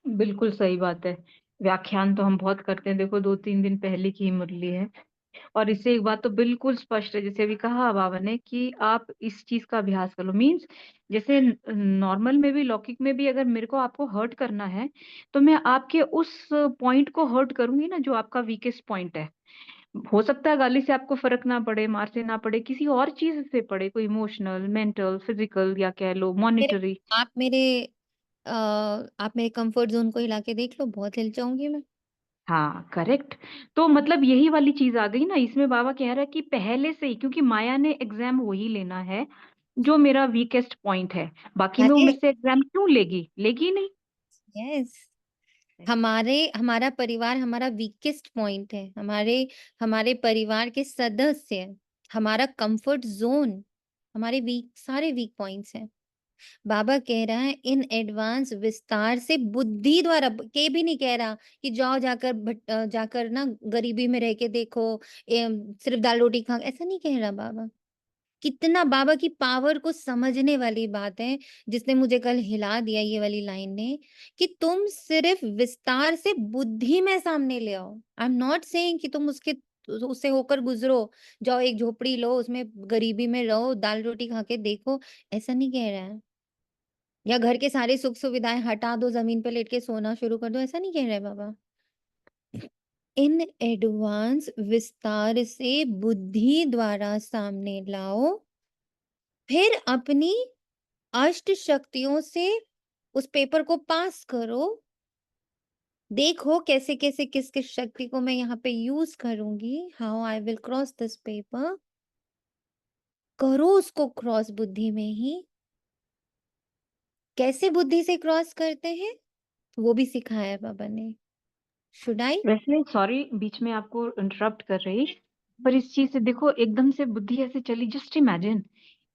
बिल्कुल सही बात है। व्याख्यान तो हम बहुत करते हैं, देखो 2-3 दिन पहले की ही मुरली है। और इससे एक बात तो बिल्कुल स्पष्ट है, जैसे अभी कहा बाबा ने कि आप इस चीज का अभ्यास कर लो। मीन्स जैसे नॉर्मल में भी, लौकिक में भी, अगर मेरे को आपको हर्ट करना है तो मैं आपके उस पॉइंट को हर्ट करूंगी ना, जो आपका वीकेस्ट पॉइंट है। हो सकता है गाली से आपको फर्क ना पड़े, मार से ना पड़े, किसी और चीज से पड़े, कोई इमोशनल, मेंटल, फिजिकल, या कह लो मेरे मॉनिटरी। आप मेरे आप मेरे कंफर्ट जोन को हिला के देख लो, बहुत हिल जाऊंगी मैं। हाँ करेक्ट। तो मतलब यही वाली चीज आ गई ना, इसमें बाबा कह रहा है कि पहले से ही, क्योंकि माया ने एग्जाम वही लेना है जो मेरा वीकेस्ट पॉइंट है। बाकी में वो अरे मेरे से एग्जाम क्यों लेगी, लेगी नहीं। यस, हमारा परिवार हमारा वीकेस्ट पॉइंट है। हमारे हमारे परिवार के सदस्य, हमारा कंफर्ट जोन, हमारे सारे वीक पॉइंट्स हैं। बाबा कह रहा है इन एडवांस, विस्तार से, बुद्धि द्वारा, के भी नहीं कह रहा कि जाओ जाकर ना गरीबी में रह के देखो, सिर्फ दाल रोटी खा, ऐसा नहीं कह रहा बाबा। कितना बाबा की पावर को समझने वाली बात है, जिसने मुझे कल हिला दिया ये वाली लाइन ने, कि तुम सिर्फ विस्तार से बुद्धि में सामने ले आओ। आई एम नॉट सेइंग कि तुम उससे होकर गुजरो, जाओ एक झोपड़ी लो, उसमें गरीबी में रहो, दाल रोटी खा के देखो, ऐसा नहीं कह रहा है। या घर के सारे सुख सुविधाएं हटा दो, जमीन पे लेट के सोना शुरू कर दो, ऐसा नहीं कह रहे बाबा। इन एडवांस, विस्तार से, बुद्धि द्वारा सामने लाओ, फिर अपनी अष्ट शक्तियों से उस पेपर को पास करो, देखो कैसे कैसे किस किस शक्ति को मैं यहाँ पे यूज करूंगी। How I will cross this paper. करो उसको क्रॉस बुद्धि में ही। कैसे बुद्धि से क्रॉस करते हैं वो भी सिखाया है बाबा ने। Should I? वैसे सॉरी बीच में आपको इंटरप्ट कर रही, पर इस चीज से देखो एकदम से बुद्धि ऐसे चली, जस्ट इमेजिन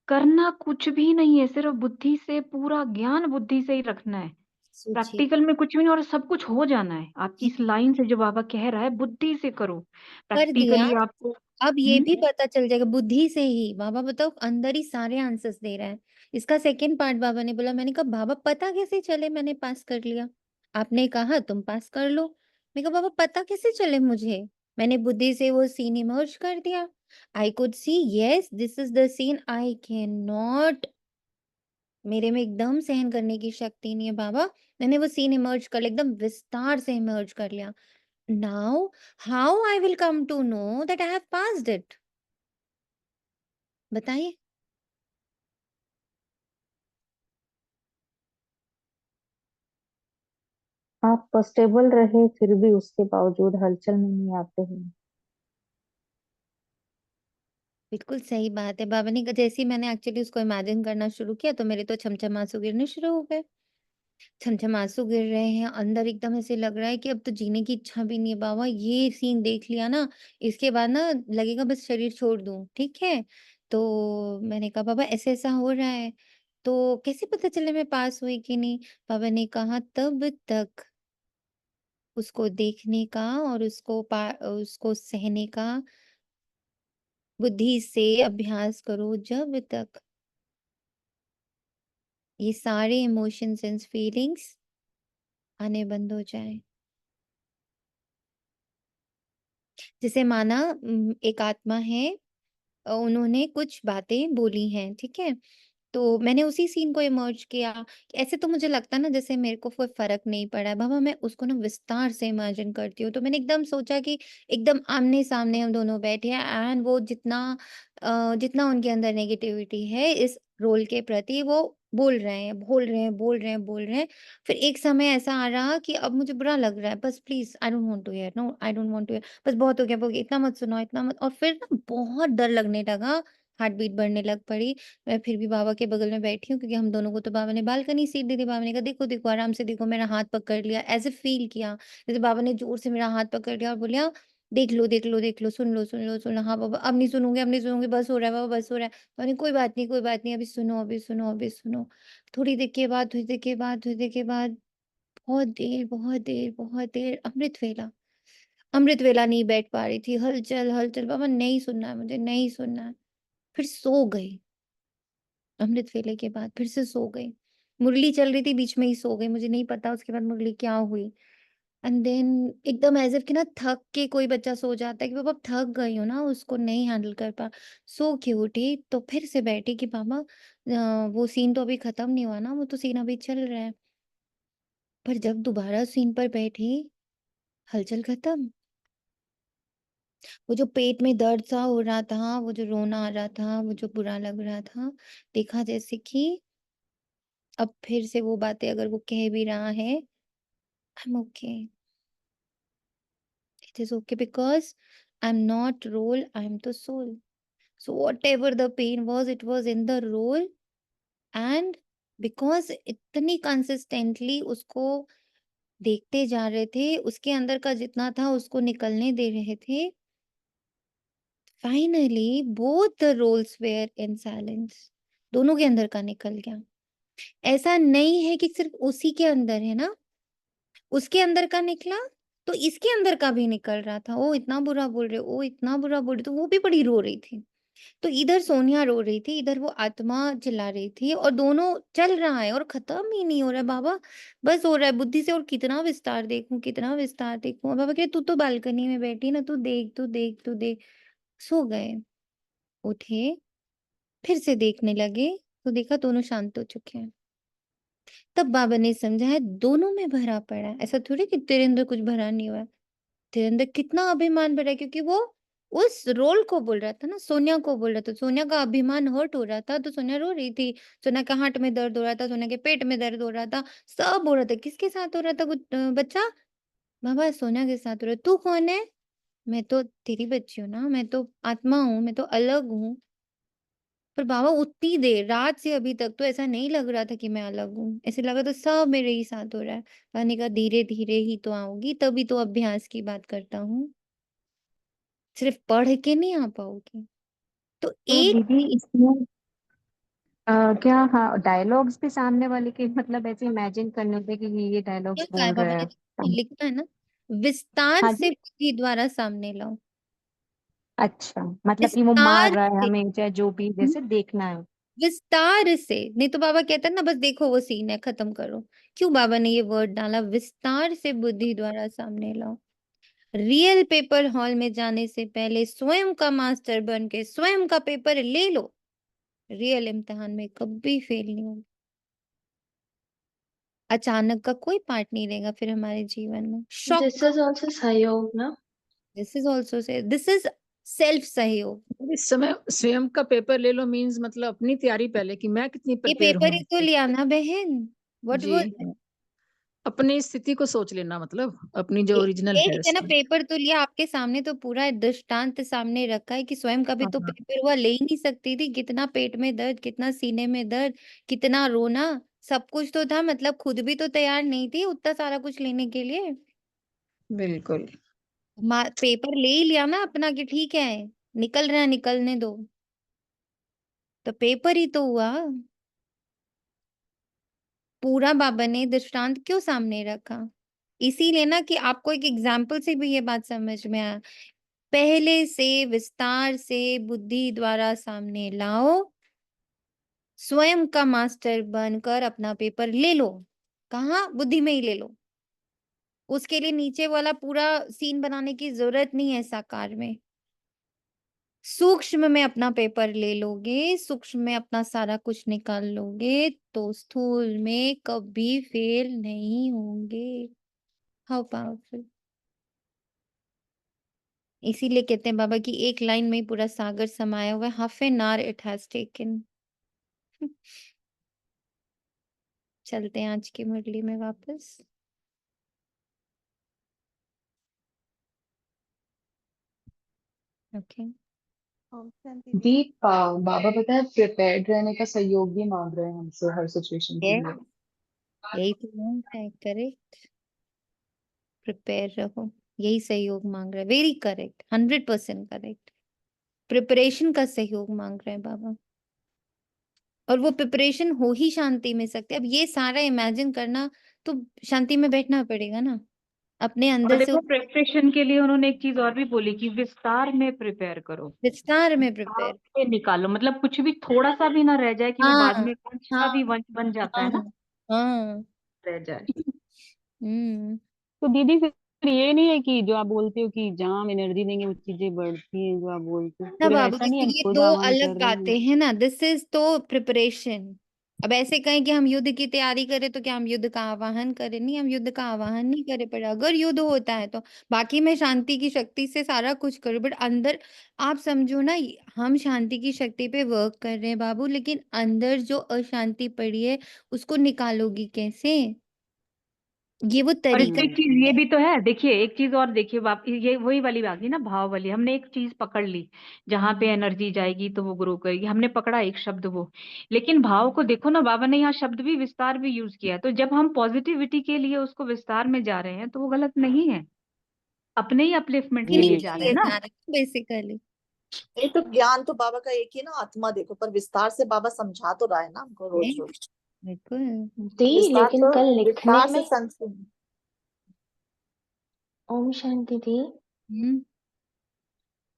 करना कुछ भी नहीं है, सिर्फ बुद्धि से, पूरा ज्ञान बुद्धि से ही रखना है, सोचिए। प्रैक्टिकल में कुछ भी नहीं, और सब कुछ हो जाना है। आपकी इस लाइन से जो बाबा कह रहा है बुद्धि से करो, कर दिया। प्रैक्टिकली आपको अब ये भी पता चल जाएगा बुद्धि से ही। बाबा बताओ अंदर ही सारे आंसर्स दे रहा है। इसका सेकंड पार्ट बाबा ने बोला। मैंने कहा बाबा पता कैसे चले मैंने पास कर लिया? आपने कहा तुम पास कर लो। मैं कहा बाबा पता कैसे चले मुझे? मैंने बुद्धि से वो सीन इमर्ज कर दिया। I could see yes this is the scene I can not. मेरे में एकदम सहन करने की शक्ति नहीं है बाबा। मैंने वो सीन इमर्ज कर लिया, एकदम विस्तार से इमर्ज कर लिया। Now how I will come to know that I have passed it? बताइए। आप स्टेबल रहे फिर भी उसके बावजूद हलचल में नहीं आते हैं। बिल्कुल सही बात है। बाबा ने कहा जैसे ही मैंने एक्चुअली उसको इमेजिन करना शुरू किया तो मेरे तो छमछम आंसू गिरने शुरू हो गए। छमछम आंसू गिर रहे हैं, अंदर एकदम ऐसे लग रहा है कि अब तो जीने की इच्छा भी नहीं है बाबा। ये सीन देख लिया ना, इसके बाद ना लगेगा बस शरीर छोड़ दूँ, ठीक है? तो मैंने कहा बाबा ऐसा-ऐसा हो रहा है, तो कैसे पता चले मैं पास हुई कि नहीं? बाबा ने कहा तब तक उसको देखने का और उसको सहने का बुद्धि से अभ्यास करो जब तक ये सारे इमोशंस एंड फीलिंग्स आने बंद हो जाए। जैसे माना एक आत्मा है, उन्होंने कुछ बातें बोली हैं, ठीक है? तो मैंने उसी सीन को इमर्ज किया। ऐसे तो मुझे लगता है ना जैसे मेरे को कोई फ़र्क नहीं पड़ा है। बाबा मैं उसको ना विस्तार से इमेजिन करती हूँ। तो मैंने एकदम सोचा कि एकदम आमने-सामने हम दोनों बैठे हैं एंड वो जितना उनके अंदर नेगेटिविटी है इस रोल के प्रति वो बोल रहे हैं, बोल रहे हैं, बोल रहे हैं, बोल रहे हैं। फिर एक समय ऐसा आ रहा कि अब मुझे बुरा लग रहा है। बस please I don't want to hear, no I don't want to hear. बस बहुत हो गया, इतना मत सुनाओ, इतना मत। और फिर ना बहुत डर लगने लगा, हार्ट बीट बढ़ने लग पड़ी। मैं फिर भी बाबा के बगल में बैठी हूँ क्योंकि हम दोनों को तो बाबा ने बालकनी सीट दी थी। बाबा ने कहा देखो, देखो आराम से देखो, मेरा हाथ पकड़ लिया, ऐसे फ़ील किया। जैसे बाबा ने ज़ोर से मेरा हाथ पकड़ लिया और बोला देख लो, देख लो, देख लो, सुन लो, सुन लो, सुन लो। हाँ बाबा अब नहीं सुनूँगी, अब नहीं सुनूँगी, बस हो रहा है बाबा, बस हो रहा है। मैंने कोई बात नहीं, कोई बात नहीं, अभी सुनो, अभी सुनो, अभी सुनो। थोड़ी देर के बाद, थोड़ी देर के बाद, थोड़ी देर के बाद बहुत देर, बहुत देर, बहुत देर अमृत वेला। अमृत वेला नहीं बैठ पा रही थी। हलचल, हलचल, बाबा नहीं सुनना है मुझे, नहीं सुनना है। फिर सो गई। अमृत वेले के बाद फिर से सो गई। मुरली चल रही थी, बीच में ही सो गई। मुझे नहीं पता उसके बाद मुरली क्या हुई। एंड देन एकदम एज़ इफ कि ना थक के कोई बच्चा सो जाता है कि पापा अब थक गई हूँ ना, उसको नहीं हैंडल कर पा। सो के उठी तो फिर से बैठी कि पापा वो सीन तो अभी खत्म नहीं हुआ ना, वो तो सीन अभी चल रहा है। पर जब दोबारा सीन पर बैठी, हलचल खत्म। वो जो पेट में दर्द सा हो रहा था, वो जो रोना आ रहा था, वो जो बुरा लग रहा था, देखा जैसे कि अब फिर से वो बातें अगर वो कह भी रहा है, I am okay. It is okay because I am not role, I am the soul. So whatever the pain was, it was in the role and because इतनी कंसिस्टेंटली उसको देखते जा रहे थे, उसके अंदर का जितना था उसको निकलने दे रहे थे, finally both the roles were in silence. दोनों के अंदर का निकल गया। ऐसा नहीं है कि सिर्फ़ उसी के अंदर है ना, उसके अंदर का निकला, तो इसके अंदर का भी निकल रहा था। ओह! इतना बुरा बोल रहे हो, ओह! इतना बुरा बोल रहे हो, तो वो भी बड़ी रो रही थी। तो इधर सोनिया रो रही थी, इधर वो आत्मा चिल्ला रही थी और दोनों चल रहा है और खत्म ही नहीं हो रहा है बाबा। बस हो रहा है बुद्धि से और कितना विस्तार देखूँ, कितना विस्तार देखूँ? और बाबा कह रहे तू तो बालकनी में बैठी ना, तू देख, तू देख, तू देख। सो गए, उठे, फिर से देखने लगे, तो देखा दोनों शांत हो चुके हैं। तब बाबा ने समझाया दोनों में भरा पड़ा है। ऐसा थोड़ी कि तेरे अंदर कुछ भरा नहीं हुआ है। तेरे अंदर कितना अभिमान भरा है क्योंकि वो उस रोल को बोल रहा था ना, सोनिया को बोल रहा था। सोनिया का अभिमान हर्ट हो रहा था तो सोनिया रो रही थी। सोनिया के हार्ट में दर्द हो रहा था, सोनिया के पेट में दर्द हो रहा था, सब हो रहा था। किसके साथ हो रहा था बच्चा? बाबा सोनिया के साथ हो रहा है। तू कौन है? मैं तो तेरी बच्ची हूँ ना, मैं तो आत्मा हूँ, मैं तो अलग हूँ। पर बाबा उतनी देर रात से अभी तक तो ऐसा नहीं लग रहा था कि मैं अलग हूँ। ऐसे लगा तो सब मेरे ही साथ हो रहा है। मैंने कहा धीरे-धीरे ही तो आऊँगी, तभी तो अभ्यास की बात करता हूँ। सिर्फ पढ़ के नहीं आ पाओगी। तो तो एक दीदी इसमें क्या हाँ डायलॉग्स भी सामने वाले के मतलब ऐसे इमेजिन करने होते कि ये क्या डायलॉग्स कहा है बोल बाबा रहे ने? हैं। लिखा है ना, विस्तार हाँ से जी। बुद्धि द्वारा सामने लाओ। अच्छा मतलब कि वो मार विस्तार रहा है से। हमें चाहे जो भी जैसे देखना है। विस्तार से। नहीं तो बाबा कहते हैं ना, बस देखो वो सीन है, खत्म करो। क्यों बाबा ने ये वर्ड डाला, विस्तार से बुद्धि द्वारा सामने लाओ। रियल पेपर हॉल में जाने से पहले स्वयं का मास्टर बन के स्वयं का पेपर ले लो। रियल इम्तिहान में कभी फेल नहीं होगा। अचानक का कोई पार्ट नहीं रहेगा फिर हमारे जीवन में। शॉक दिस इज ऑल्सो सहयोग ना। This is also say this is self सहयोग। इस समय स्वयं का पेपर ले लो मीन्स मतलब अपनी तैयारी पहले कि मैं कितनी ये प्रिपेयर पेपर ही हूँ। तो लिया ना बहन। व्हाट जी वाज अपनी स्थिति को सोच लेना मतलब अपनी जो ओरिजिनल यही है है ना, उसमें। पेपर तो लिया आपके सामने, तो पूरा दृष्टांत सामने रखा है कि स्वयं का भी हाँ तो हाँ पेपर हुआ, ले ही नहीं सकती थी। कितना पेट में दर्द, कितना सीने में दर्द, कितना रोना, सब कुछ तो था। मतलब खुद भी तो तैयार नहीं थी उतना सारा कुछ लेने के लिए। बिल्कुल। पेपर ले ही लिया ना अपना कि ठीक है, निकल रहा है, निकलने दो। तो पेपर ही तो हुआ। पूरा बाबा ने दृष्टांत क्यों सामने रखा? इसीलिए ना कि आपको एक एग्जाम्पल से भी ये बात समझ में आया। पहले से विस्तार से बुद्धि द्वारा सामने लाओ। स्वयं का मास्टर बनकर अपना पेपर ले लो। कहाँ? बुद्धि में ही ले लो। उसके लिए नीचे वाला पूरा सीन बनाने की जरूरत नहीं है साकार में। सूक्ष्म में अपना पेपर ले लोगे, सूक्ष्म में अपना सारा कुछ निकाल लोगे, तो स्थूल में कभी फेल नहीं होंगे। How powerful. इसीलिए कहते हैं बाबा की एक लाइन में ही पूरा सागर समाया हुआ है। Half an hour it has taken. चलते हैं आज की मुरली में वापस। ओके। ओम शांति दी दीदी। बाबा पता है प्रिपेयर्ड रहने का सहयोग भी मांग रहे हैं हमसे हर सिचुएशन के ये लिए। यही तो है, करेक्ट। प्रिपेयर रहो, यही सहयोग मांग रहा है। Very correct, 100% correct. प्रिपरेशन का सहयोग मांग रहे हैं बाबा। और वो प्रिपरेशन हो ही शांति में सकते। अब ये सारा इमेजिन करना तो शांति में बैठना पड़ेगा ना, अपने और अंदर से देखो प्रिपरेशन के लिए उन्होंने एक चीज और भी बोली कि विस्तार में प्रिपेयर करो। विस्तार में विस्तार प्रिपेयर। से निकालो मतलब कुछ भी थोड़ा सा भी ना रह जाए कि वो बाद हाँ में वंश का हाँ भी वंश बन जाता है हाँ ना, हाँ। रह जाए। हम्म। तो दीदी फिर ये नहीं है कि जो आप बोलते हो कि जहाँ हम एनर्जी देंगे वो चीजें बढ़ती हैं, जो आप बोलते हो ना फिर बाबू, ऐसा नहीं देखो है हम ये खुद दो आह्वान अलग कर रहे हैं। बातें हैं ना। दिस इज तो प्रिपरेशन। अब ऐसे कहें कि हम युद्ध की तैयारी करें तो क्या हम युद्ध का आवाहन करें? नहीं, हम युद्ध का आवाहन नहीं करें। पर अगर युद्ध होता है तो बाकी मैं शांति की शक्ति से सारा कुछ करूं, बट अंदर आप समझो ना, हम शांति की शक्ति पे वर्क कर रहे हैं बाबू, लेकिन अंदर जो अशांति पड़ी है उसको निकालोगी कैसे? ये वो और तरीका इसमें एक चीज ये है। भी तो है, देखिए एक चीज और देखिए बाप ये वही वाली बात है ना, भाव वाली। हमने एक चीज पकड़ ली जहां पे एनर्जी जाएगी तो वो ग्रो करेगी, हमने पकड़ा एक शब्द वो। लेकिन भाव को देखो ना, बाबा ने यहाँ शब्द भी विस्तार भी यूज किया है। तो जब हम पॉजिटिविटी के लिए उसको विस्तार में जा रहे हैं तो वो गलत नहीं है, अपने ही अपलिफ्टमेंट के इन्हीं लिए जी जा के रहे हैं लिए ना। जा रहे हैं बेसिकली। ये तो ज्ञान तो बाबा का एक ही ना, आत्मा देखो, पर विस्तार से बाबा समझा तो रहा है ना हमको रोज रोज। बिल्कुल। दी विस्तार लेकिन तो कल लिखने विस्तार से में संस्कृत। ओम शांति दी, हम्म।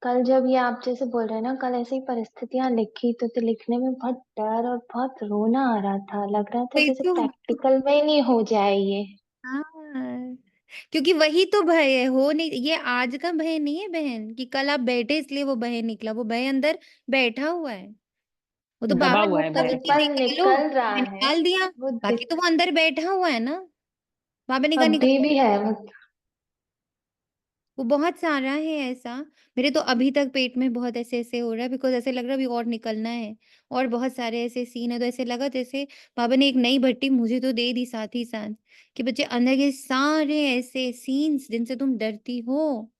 कल जब ये आप जैसे बोल रहे हैं ना, कल ऐसी परिस्थितियां लिखी तो लिखने में बहुत डर और बहुत रोना आ रहा था। लग रहा था वही जैसे तो। प्रैक्टिकल में ही नहीं हो जाए ये। हाँ, क्योंकि वही तो भय है। हो नहीं, ये आज का भय नहीं है बहन कि कल आप बैठे इसलिए वो भय निकला। वो भय अंदर बैठा हुआ है। वो तो दबा बाबा हुआ वो है कहते भय। हैं कि पेपर निकालो, निकल रहा मैं है, निकाल दिया। वो बाकी तो वो अंदर बैठा हुआ है ना। बाबा ने कहा अभी निकालो। भी है वो। वो बहुत सारा है ऐसा। मेरे तो अभी तक पेट में बहुत ऐसे-ऐसे हो रहा है, बिकॉज़ ऐसे लग रहा है अभी और निकलना है। और बहुत सारे ऐसे सीन है, तो ऐसे लगा जैसे बाबा ने एक नई भट्टी मुझे तो दे दी साथ ही साथ, कि बच्चे अंदर के सारे ऐसे सीन्स जिनसे तुम डरती हो,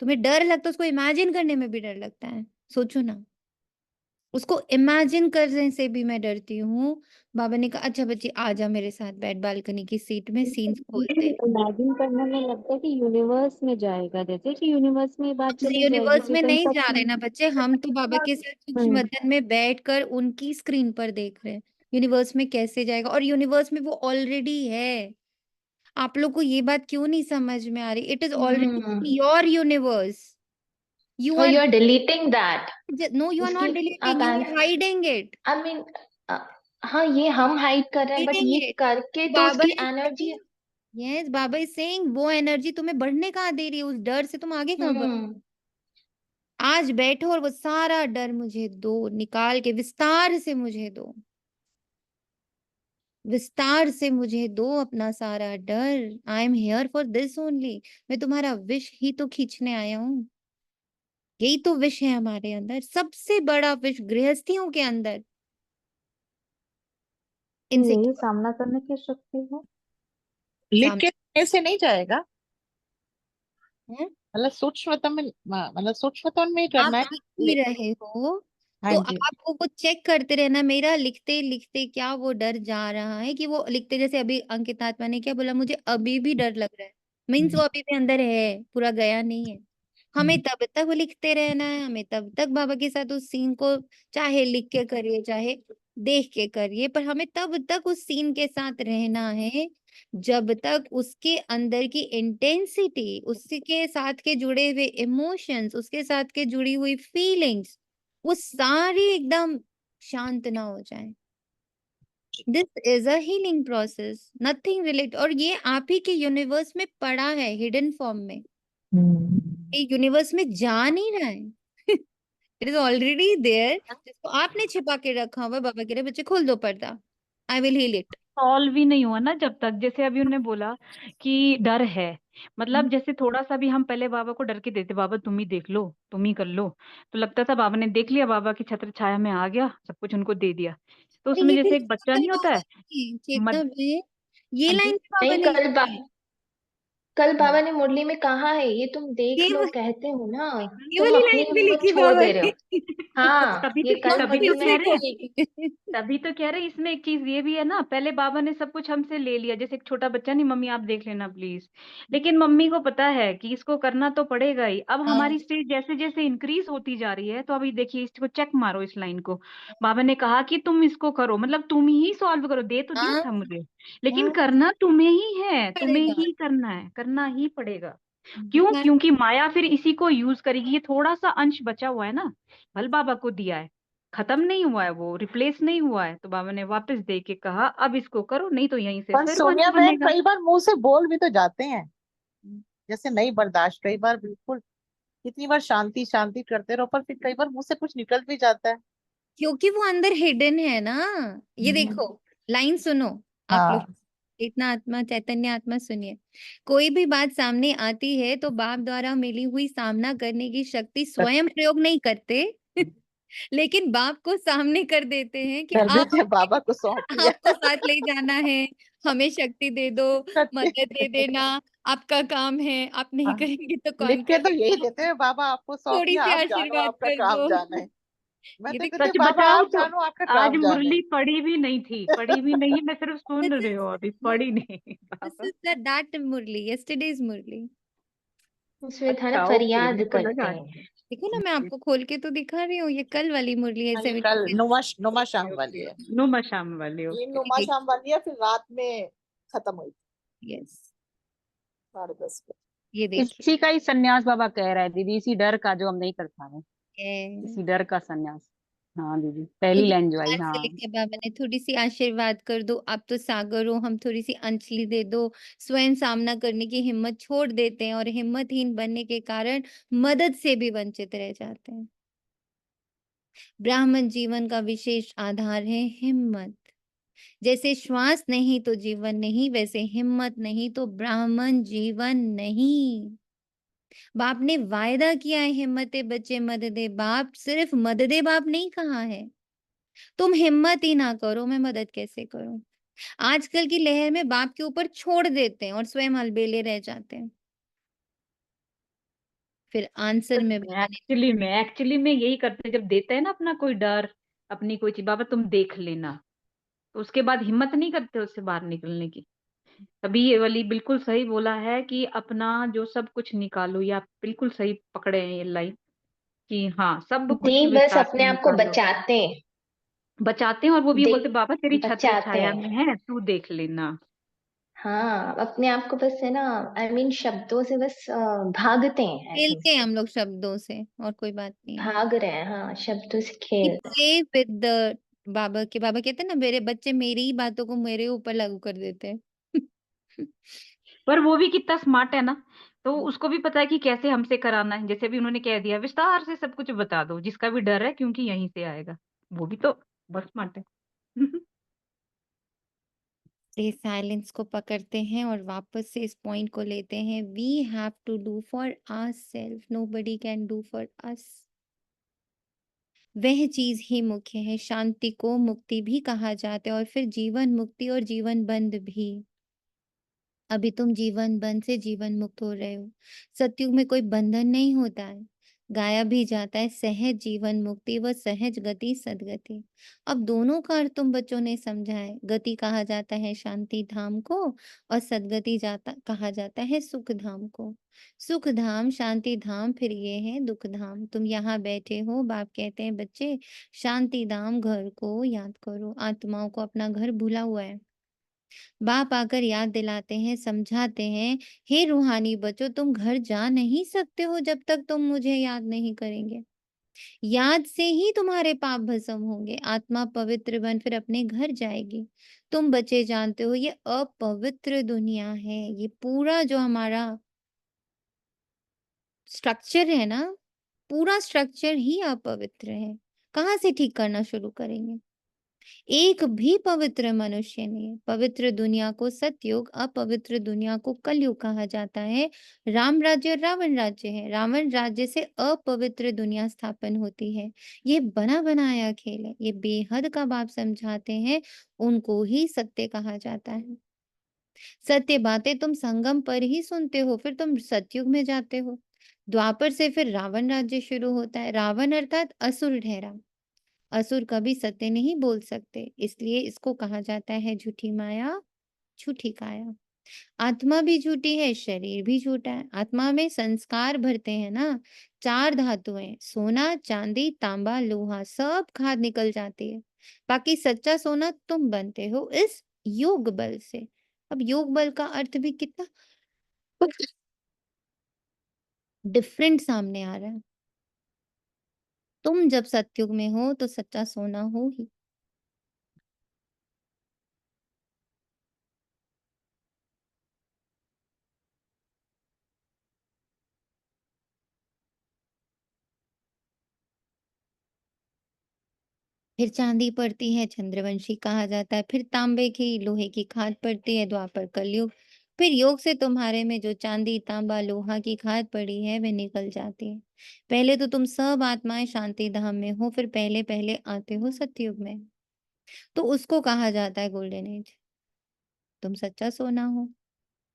तुम्हें डर लगता है उसको इमेजिन करने में भी डर लगता है। सोचो ना, उसको इमेजिन करने से भी मैं डरती हूँ। बाबा ने कहा अच्छा बच्ची आ जा मेरे साथ बैठ बालकनी की सीट में, सीन्स खोलते हैं। इमेजिन करने में लगता है कि यूनिवर्स में जाएगा, जैसे कि यूनिवर्स में ये बात चली जाएगी, यूनिवर्स में नहीं जा चेतन रहे ना बच्चे, हम तो बाबा के साथ सूक्ष्म वतन में बैठकर उनकी स्क्रीन पर देख रहे हैं। यूनिवर्स में कैसे जाएगा? और यूनिवर्स में वो ऑलरेडी है। आप लोग को ये बात क्यों नहीं समझ में आ रही? It is already your universe. You Oh, are you are deleting that. No, you are उसकी नॉट आप deleting, you are hiding it. I mean, हाँ ये हम हाइड कर रहे हैं, बट हाइडिंग ये इट। करके तो बाबा उसकी is energy. Yes, Baba is saying वो एनर्जी तुम्हें बढ़ने कहाँ दे रही है? उस डर से तुम आगे कहाँ बढ़। आज बैठो और वो सारा डर मुझे दो, निकाल के विस्तार से मुझे दो, विस्तार से मुझे दो अपना सारा डर। I am here for this only. मैं तुम्हारा विष ही तो खींचने आया हूँ। यही तो विष है हमारे अंदर, सबसे बड़ा विष गृहस्थियों के अंदर। इनसे यही सामना करने की शक्ति है। लिख के ऐसे नहीं जाएगा, हैं? मतलब सूक्ष्मतम में, मतलब सूक्ष्मतम में ही आप करना है। लिख भी रहे हो हाँ तो जी। आपको वो चेक करते रहना। मेरा लिखते लिखते क्या वो डर जा रहा है कि वो लिखते, जैसे अभी अंकित आत्मा ने क्या बोला, मुझे अभी भी डर लग रहा है, मीन्स वो अभी भी अंदर है, पूरा गया नहीं है। हमें तब तक वो लिखते रहना है, हमें तब तक बाबा के साथ उस सीन को चाहे लिख के करिए चाहे देख के करिए, पर हमें तब तक उस सीन के साथ रहना है जब तक उसके अंदर की इंटेंसिटी, उसके साथ के जुड़े हुए इमोशंस, उसके साथ के जुड़ी हुई फीलिंग्स, वो सारी एकदम शांत ना हो जाए। This is a healing process, nothing relate. और ये आप ही के यूनिवर्स में पड़ा है हिडन फॉर्म में, ये यूनिवर्स में जा नहीं रहा है। इट इज ऑलरेडी देयर, जिसको आपने छिपा के रखा हुआ है। बाबा कह रहे बच्चे खोल दो पर्दा, I will heal it. Solve ही नहीं हुआ ना जब तक, जैसे अभी उन्होंने बोला कि डर है, मतलब जैसे थोड़ा सा भी हम पहले बाबा को डर के देते, बाबा तुम ही देख लो, तुम ही कर लो, तो लगता था बाबा ने देख लिया, बाबा की छत्र छाया में आ गया, सब कुछ उनको दे दिया। तो अरे उसमें ये जैसे एक बच्चा चेतना नहीं होता है, में, चेतना मद में ये हाँ जी, लाइन भी बाबा नहीं, ने लिखी कल बाबा ने मुरली में कहा है, ये तुम देख है। लो कहते हो ना, ये तुम वाली अपनी लाइन भी हिम्मत लिखी छोड़ बाबा दे रहे हो। ने। हाँ, तभी ये तो कल तभी मुरली तो में कह इसमें रहे हैं, खोल। तभी तो कह रहे हैं, इसमें एक चीज ये भी है ना, पहले बाबा ने सब कुछ हमसे ले लिया, जैसे एक छोटा बच्चा, नहीं मम्मी आप देख लेना प्लीज, लेकिन मम्मी को पता है कि इसको करना तो पड़ेगा ही। अब हाँ, हमारी स्टेज जैसे जैसे इंक्रीज होती जा रही है, तो अभी देखिए इसको चेक मारो, इस लाइन को। बाबा ने कहा कि तुम इसको करो, मतलब तुम ही सॉल्व करो, दे तो दिया हाँ, था मुझे, लेकिन हाँ, करना तुम्हें ही है, तुम्हें पड़ेगा। ही करना है, करना ही पड़ेगा। क्यों? क्योंकि माया फिर इसी को यूज करेगी। ये थोड़ा सा अंश बचा हुआ है ना, भल बाबा को दिया है, खत्म नहीं हुआ है, वो रिप्लेस नहीं हुआ है, तो बाबा ने वापस दे के कहा अब इसको करो, नहीं तो यहीं से पर फिर वंश सोनिया बहन बनेगा। कई बार मुंह से बोल भी तो जाते हैं, जैसे नहीं बर्दाश्त, कई बार बिल्कुल कितनी बार शांति शांति करते रहो, पर फिर कई बार मुंह से कुछ निकल भी जाता है। क्योंकि वो अंदर हिडन है ना। ये देखो लाइन सुनो आप लोग, हाँ। इतना आत्मा चैतन्य आत्मा सुनिए। कोई भी बात सामने आती है तो बाप द्वारा मिली हुई सामना करने की शक्ति स्वयं प्रयोग नहीं करते, लेकिन बाप को सामने कर देते हैं कि कर आप देते हैं, बाबा को सौंप दिया। आपको साथ ले जाना है, हमें शक्ति दे दो, मदद दे देना, आपका काम है, आप नहीं हाँ, करेंगे तो लिख कौन के तो यही करेगा, देते हैं, बाबा आपको सौंप थोड़ी दिया, सी आप जानो, आशीर्वाद आपका कर काम दो। जाना है। मैं ये तो देखो कहते सच बाबा बताऊं आप तो जानो, आपका आज काम जाना है। मुरली पढ़ी भी नहीं थी, पढ़ी भी नहीं, मैं सिर्फ सुन this रही is हूँ, अभी पढ़ी नहीं this Baba. is that Murli, yesterday's Murli। उसमें था ना अच्छा ओके, फरियाद मेरे को करते लगा। हैं। देखो ना मैं आपको खोल के तो दिखा रही हूँ, ये कल वाली मुरली है, ये कल 76। नुमा शाम वाली है। नुमा शाम वाले, ये ओके। नुमा शाम वाली है, फिर रात में खत्म हुई यस, 10:30 पे। ये देखिए। इसी का ही सन्यास बाबा कह रहा है दीदी, इसी डर का जो हम नहीं कर पा रहे, ये इसी डर का सन्यास। हाँ दीदी, पहली थोड़ी लाइन जो आई। प्यार से हाँ लिखे बाबा ने, थोड़ी सी आशीर्वाद कर दो, आप तो सागर हो, हम थोड़ी सी अंजलि दे दो। स्वयं सामना करने की हिम्मत छोड़ देते हैं और हिम्मतहीन बनने के कारण मदद से भी वंचित रह जाते हैं। ब्राह्मण जीवन का विशेष आधार है हिम्मत। जैसे श्वास नहीं तो जीवन नहीं, वैसे हिम्मत नहीं तो ब्राह्मण जीवन नहीं। बाप ने वायदा किया है हिम्मते बच्चे मददे बाप, सिर्फ मददे बाप नहीं कहा है। तुम हिम्मत ही ना करो, मैं मदद कैसे करूं? आजकल की लहर में बाप के ऊपर छोड़ देते हैं और स्वयं अलबेले रह जाते हैं। फिर आंसर में बताने एक्चुअली में यही करते हैं, जब देते हैं ना अपना कोई डर, अपनी कोई चीज, बाबा तुम देख लेना, तो उसके बाद हिम्मत नहीं करते उससे बाहर निकलने की। तभी ये वाली बिल्कुल सही बोला है कि अपना जो सब कुछ निकालो, या बिल्कुल सही पकड़े हैं ये लाइन कि हाँ सब कुछ दे बस विस्तार अपने से आप को निकालो। बचाते हैं। बचाते हैं, और वो भी ये दे बोलते बाबा तेरी छत्र बचाते छाया हैं। में है, तू देख लेना। हाँ, अपने आप को बस है ना, आई मीन शब्दों से बस भागते हैं ऐसे खेलते हैं ऐसे। हम लोग शब्दों से, और कोई बात नहीं है। भाग रहे हैं, हाँ, शब्दों से खेल रहे हैं। प्ले विद द बाबा के बाबा कहते हैं ना, मेरे बच्चे मेरी ही बातों को मेरे ऊपर लागू कर देते हैं। पर वो भी कितना स्मार्ट है ना, तो उसको भी पता है कि कैसे हमसे कराना है। जैसे भी उन्होंने कह दिया विस्तार से सब कुछ बता दो, जिसका भी डर है, क्योंकि यहीं से आएगा। वो भी तो बहुत स्मार्ट है। से साइलेंस को पकड़ते हैं और वापस से इस पॉइंट को लेते हैं, we have to do for ourselves, nobody can do for us. वह चीज ही मुख्य है। शांति को मुक्ति भी कहा जाता है, और फिर जीवन मुक्ति और जीवन बंध भी। अभी तुम जीवन बंध से जीवन मुक्त हो रहे हो। सतयुग में कोई बंधन नहीं होता है, गाया भी जाता है सहज जीवन मुक्ति व सहज गति सदगति। अब दोनों का अर्थ तुम बच्चों ने समझा है। गति कहा जाता है शांति धाम को, और सदगति जाता कहा जाता है सुख धाम को। सुख धाम शांति धाम, फिर ये है दुख धाम। तुम यहाँ बैठे हो, बाप कहते हैं बच्चे शांति धाम घर को याद करो। आत्माओं को अपना घर भूला हुआ है। बाप आकर याद दिलाते हैं, समझाते हैं, हे रूहानी बच्चों तुम घर जा नहीं सकते हो जब तक तुम मुझे याद नहीं करेंगे। याद से ही तुम्हारे पाप भस्म होंगे, आत्मा पवित्र बन फिर अपने घर जाएगी। तुम बच्चे जानते हो ये अपवित्र दुनिया है। ये पूरा जो हमारा स्ट्रक्चर है ना, पूरा स्ट्रक्चर ही अपवित्र है। कहाँ से ठीक करना शुरू करेंगे? एक भी पवित्र मनुष्य नहीं है। पवित्र दुनिया को सतयुग, अपवित्र दुनिया को कलयुग कहा जाता है। राम राज्य और रावण राज्य है। रावण राज्य से अपवित्र दुनिया स्थापन होती है। ये बना बनाया खेल है। ये बेहद का बाप समझाते हैं, उनको ही सत्य कहा जाता है। सत्य बातें तुम संगम पर ही सुनते हो, फिर तुम सतयुग में जाते हो। द्वापर से फिर रावण राज्य शुरू होता है। रावण अर्थात असुर ठहरा। असुर कभी सत्य नहीं बोल सकते, इसलिए इसको कहा जाता है झूठी माया, झूठी काया। आत्मा भी झूठी है, शरीर भी झूठा है। आत्मा में संस्कार भरते हैं ना, 4 धातुएं सोना चांदी तांबा लोहा, सब खाद निकल जाती है। बाकी सच्चा सोना तुम बनते हो इस योग बल से। अब योग बल का अर्थ भी कितना डिफरेंट सामने आ रहा है। तुम जब सतयुग में हो तो सच्चा सोना हो ही। फिर चांदी पड़ती है, चंद्रवंशी कहा जाता है। फिर तांबे की लोहे की खाद पड़ती है, द्वापर कलयुग। फिर योग से तुम्हारे में जो चांदी तांबा लोहा की खाद पड़ी है वह निकल जाती है। पहले तो तुम सब आत्माएं शांति धाम में हो, फिर पहले पहले आते हो सतयुग में, तो उसको कहा जाता है गोल्डन एज। तुम सच्चा सोना हो।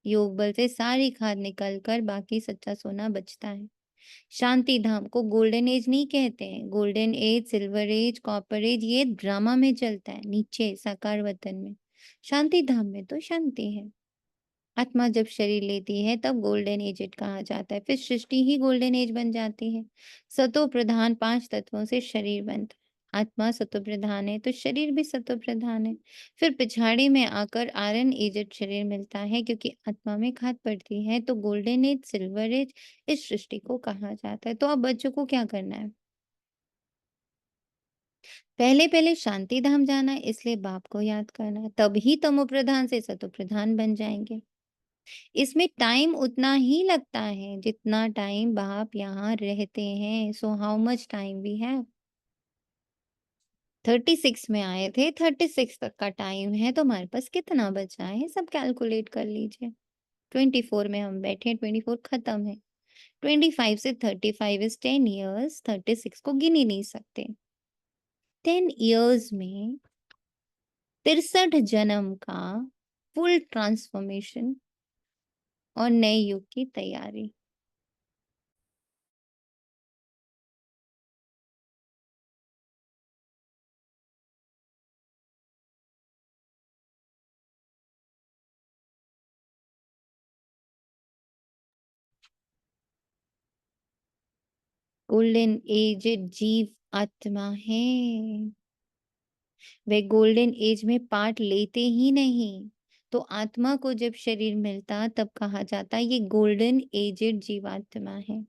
योग बल से सारी खाद निकल कर बाकी सच्चा सोना बचता है। शांति धाम को गोल्डन एज नहीं कहते हैं। Golden age, silver age, copper age ये ड्रामा में चलता है, नीचे साकार वतन में। शांति धाम में तो शांति है। आत्मा जब शरीर लेती है तब गोल्डन एज कहा जाता है। फिर सृष्टि ही गोल्डन एज बन जाती है। सतो प्रधान 5 तत्वों से शरीर बनता है। आत्मा सतो प्रधान है तो शरीर भी सतो प्रधान है। फिर पिछाड़ी में आकर आयरन एजेड शरीर मिलता है, क्योंकि आत्मा में खाद पड़ती है। तो गोल्डन एज, सिल्वर एज इस सृष्टि को कहा जाता है। तो अब बच्चों को क्या करना है? पहले पहले शांति धाम जाना है, इसलिए बाप को याद करना है, तभी तमो प्रधान से सतो प्रधान बन जाएंगे। इसमें टाइम उतना ही लगता है जितना टाइम बाप यहाँ रहते हैं। So how much time we have? 36 में आए थे, 36 तक का टाइम है, तो हमारे पास कितना बचा है सब कैलकुलेट कर लीजिए। 24 में हम बैठे हैं, 24 खत्म है। 25 से 35 इज 10 years, 36 को गिन ही नहीं सकते। 10 years में 63 जन्म का फुल ट्रांसफॉर्मेशन और नए युग की तैयारी। गोल्डन एज जीव आत्मा है, वे गोल्डन एज में पार्ट लेते ही नहीं। तो आत्मा को जब शरीर मिलता तब कहा जाता ये गोल्डन एजेड जीवात्मा है।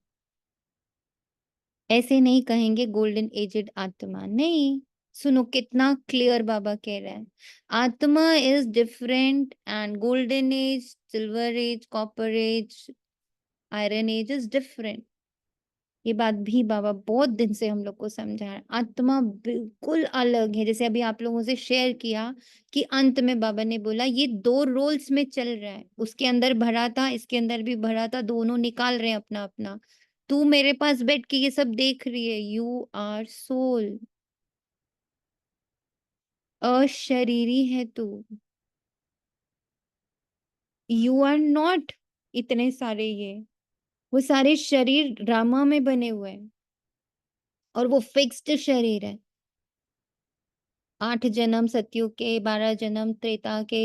ऐसे नहीं कहेंगे गोल्डन एजेड आत्मा, नहीं। सुनो कितना क्लियर बाबा कह रहा है, आत्मा is different and golden age, silver age, copper age, iron age is different. ये बात भी बाबा बहुत दिन से हम लोग को समझा है, आत्मा बिल्कुल अलग है। जैसे अभी आप लोगों से शेयर किया कि अंत में बाबा ने बोला ये 2 रोल्स में चल रहा है, उसके अंदर भरा था, इसके अंदर भी भरा था, दोनों निकाल रहे हैं अपना अपना। तू मेरे पास बैठ के ये सब देख रही है, यू आर सोल, अशरीरी है तू, यू आर नॉट इतने सारे ये, वो सारे शरीर ड्रामा में बने हुए हैं और वो फिक्स्ड शरीर है। 8 जन्म सतयुग के, 12 जन्म त्रेता के,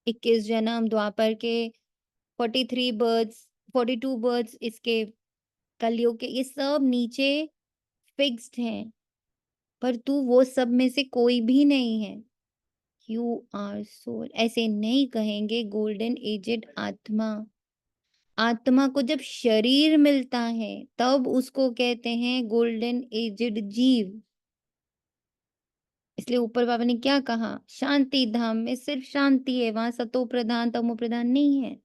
21 जन्म द्वापर के, 43 बर्ड्स, 42 बर्ड्स इसके कलयुग के, ये सब नीचे फिक्स्ड हैं। पर तू वो सब में से कोई भी नहीं है, यू आर सोल। ऐसे नहीं कहेंगे गोल्डन एजेड आत्मा। आत्मा को जब शरीर मिलता है तब उसको कहते हैं गोल्डन एजेड जीव। इसलिए ऊपर बाबा ने क्या कहा, शांति धाम में सिर्फ शांति है, वहां सतो प्रधान तमो प्रधान नहीं है।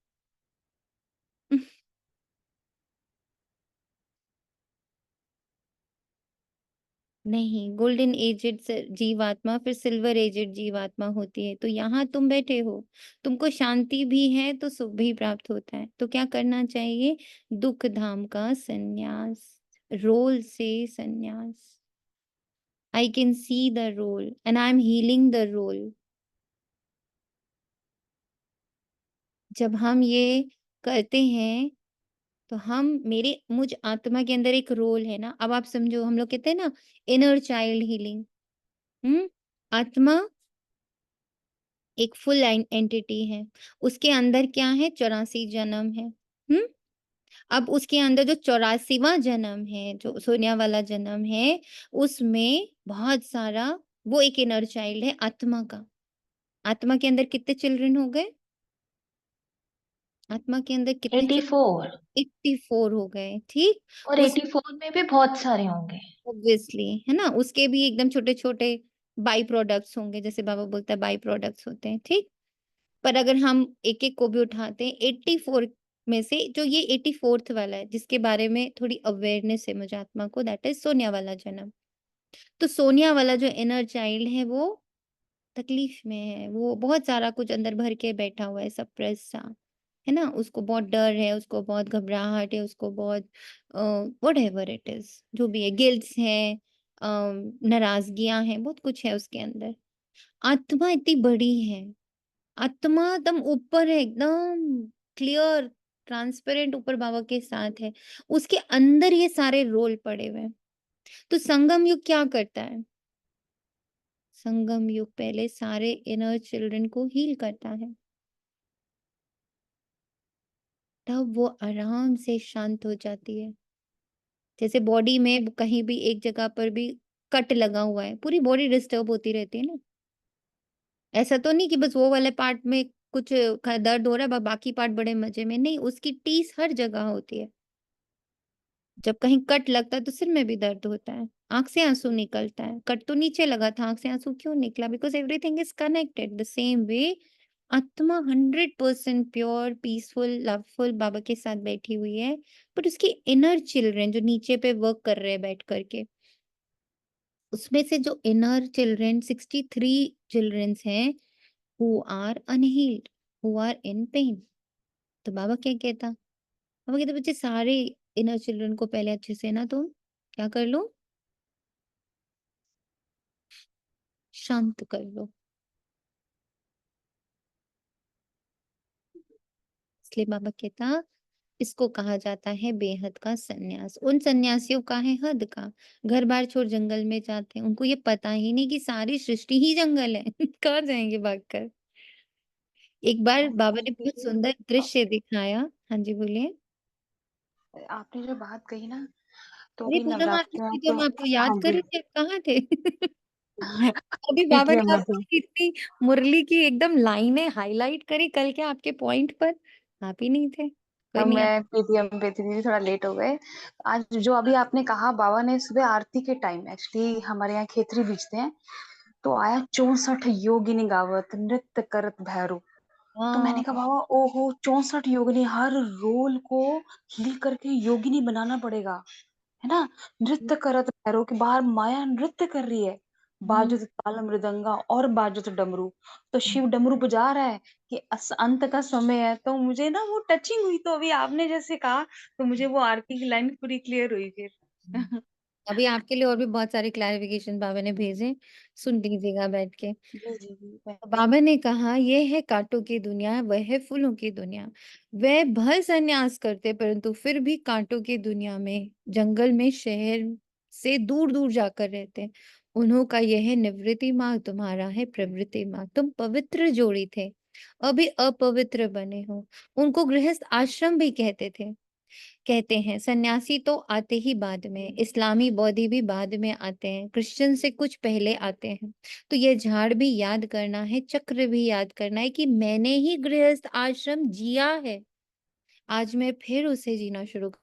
नहीं, गोल्डन एजेड जीवात्मा फिर सिल्वर एजेड जीवात्मा होती है। तो यहाँ तुम बैठे हो, तुमको शांति भी है तो सुख भी प्राप्त होता है। तो क्या करना चाहिए, दुख धाम का संन्यास, रोल से संन्यास। I can see the role and I am healing the role. जब हम ये करते हैं तो हम मुझ आत्मा के अंदर एक रोल है ना। अब आप समझो, हम लोग कहते हैं ना इनर चाइल्ड हीलिंग। आत्मा एक फुल एंटिटी है, उसके अंदर क्या है, 84 जन्म है। अब उसके अंदर जो 84वां जन्म है, जो सोनिया वाला जन्म है, उसमें बहुत सारा, वो एक इनर चाइल्ड है आत्मा का। आत्मा के अंदर कितने चिल्ड्रन हो गए, आत्मा के अंदर कितने 84 84 हो गए, ठीक। और उस 84 में भी बहुत सारे होंगे। ऑब्वियसली है ना, उसके भी एकदम छोटे छोटे बाई प्रोडक्ट्स होंगे, जैसे बाबा बोलता है बाई प्रोडक्ट्स होते हैं, ठीक। पर अगर हम एक एक को भी उठाते हैं, 84 में से जो ये 84th वाला है, जिसके बारे में थोड़ी अवेयरनेस है मुझे आत्मा को, दैट इज सोनिया वाला जन्म। तो सोनिया वाला जो इनर चाइल्ड है वो तकलीफ में है, वो बहुत सारा कुछ अंदर भर के बैठा हुआ है, सप्रेस सा, है ना। उसको बहुत डर है, उसको बहुत घबराहट है, उसको बहुत व्हाटएवर इट इज, जो भी है, गिल्ट्स है, नाराजगियां हैं, बहुत कुछ है उसके अंदर। आत्मा इतनी बड़ी है, आत्मा एकदम ऊपर है, एकदम क्लियर ट्रांसपेरेंट ऊपर बाबा के साथ है, उसके अंदर ये सारे रोल पड़े हुए हैं। तो संगम युग क्या करता है, संगम युग पहले सारे इनर चिल्ड्रन को हील करता है, तब वो आराम से शांत हो जाती है। जैसे बॉडी में कहीं भी एक जगह पर भी कट लगा हुआ है, पूरी बॉडी डिस्टर्ब होती रहती है ना। ऐसा तो नहीं कि बस वो वाले पार्ट में कुछ दर्द हो रहा है, बाकी पार्ट बड़े मजे में, नहीं, उसकी टीस हर जगह होती है। जब कहीं कट लगता है तो सिर में भी दर्द होता है, आंख से आंसू निकलता है। कट तो नीचे लगा था, आंख से आंसू क्यों निकला, because everything is connected. The same way आत्मा 100% प्योर, पीसफुल, लवफुल बाबा के साथ बैठी हुई है, बट उसके इनर चिल्ड्रन जो नीचे पे वर्क कर रहे हैं बैठ करके, उसमें से जो इनर चिल्ड्रन 63 चिल्ड्रंस हैं who are unhealed, who are in pain. तो बाबा क्या कहता, बाबा कहते बच्चे सारे इनर चिल्ड्रन को पहले अच्छे से ना तुम क्या कर लो, शांत कर लो। इसलिए बाबा कहता इसको कहा जाता है बेहद का सन्यास। उन सन्यासियों का है हद का, घर बार छोड़ जंगल में जाते हैं, उनको ये पता ही नहीं कि सारी सृष्टि ही जंगल है। कहाँ जाएंगे भागकर। एक बार बाबा ने बहुत दीदी सुंदर दृश्य दिखाया। हाँ जी बोलिए। आपने जो बात कही ना, तो अरे अभी पूनम आप नवरात्रि में इसलिए तो तो हम आपको हाँ याद कर जी। रहे थे, आप कहाँ थे? अभी बाबा पीटीएम ने में थे। आपकी इतनी मुरली की एकदम लाइनें हाईलाइट करी कल के आपके पॉइंट पर, आप ही नहीं थे। कोई अब नहीं। मैं पीटीएम पे थी दीदी, थोड़ा लेट हो गए। आज जो अभी आपने कहा, बाबा ने सुबह आरती के टाइम, एक्चुअली हमारे यहाँ खेतरी बीजते हैं, तो आया 64 योगिनी गावत नृत्य करत भैरू। तो मैंने हाँ। कहा बाबा ओहो, 64 योगिनी, हर रोल को हील करके योगिनी बनाना पड़ेगा, है ना। नृत्य करत भैरव के बाहर माया नृत्य कर रही है, हम्म, बाजुत ताल मृदंगा और बाजुत डमरू। तो शिव डमरू बजा रहा है कि अंत का समय है। तो मुझे ना वो टचिंग हुई, तो अभी आपने जैसे कहा, तो मुझे वो आरती की लाइन पूरी क्लियर हुई फिर। अभी आपके लिए और भी बहुत सारे क्लैरिफिकेशन बाबा ने भेजे, सुन लीजिएगा बैठ के। जी जी जी, तो बाबा ने कहा ये है कांटों की दुनिया, वह है फूलों की दुनिया। वह भल संन्यास करते परंतु फिर भी कांटों की दुनिया में, जंगल में, शहर से दूर दूर जाकर रहते। उन्हों का यह है निवृत्ति मार्ग, तुम्हारा है प्रवृत्ति मार्ग। तुम पवित्र जोड़ी थे, अभी अपवित्र बने हो। उनको गृहस्थ आश्रम भी कहते हैं। सन्यासी तो आते ही बाद में, इस्लामी बौद्धि भी बाद में आते हैं, क्रिश्चियन से कुछ पहले आते हैं। तो ये झाड़ भी याद करना है, चक्र भी याद करना है कि मैंने ही गृहस्थ आश्रम जिया है, आज मैं फिर उसे जीना शुरू कर।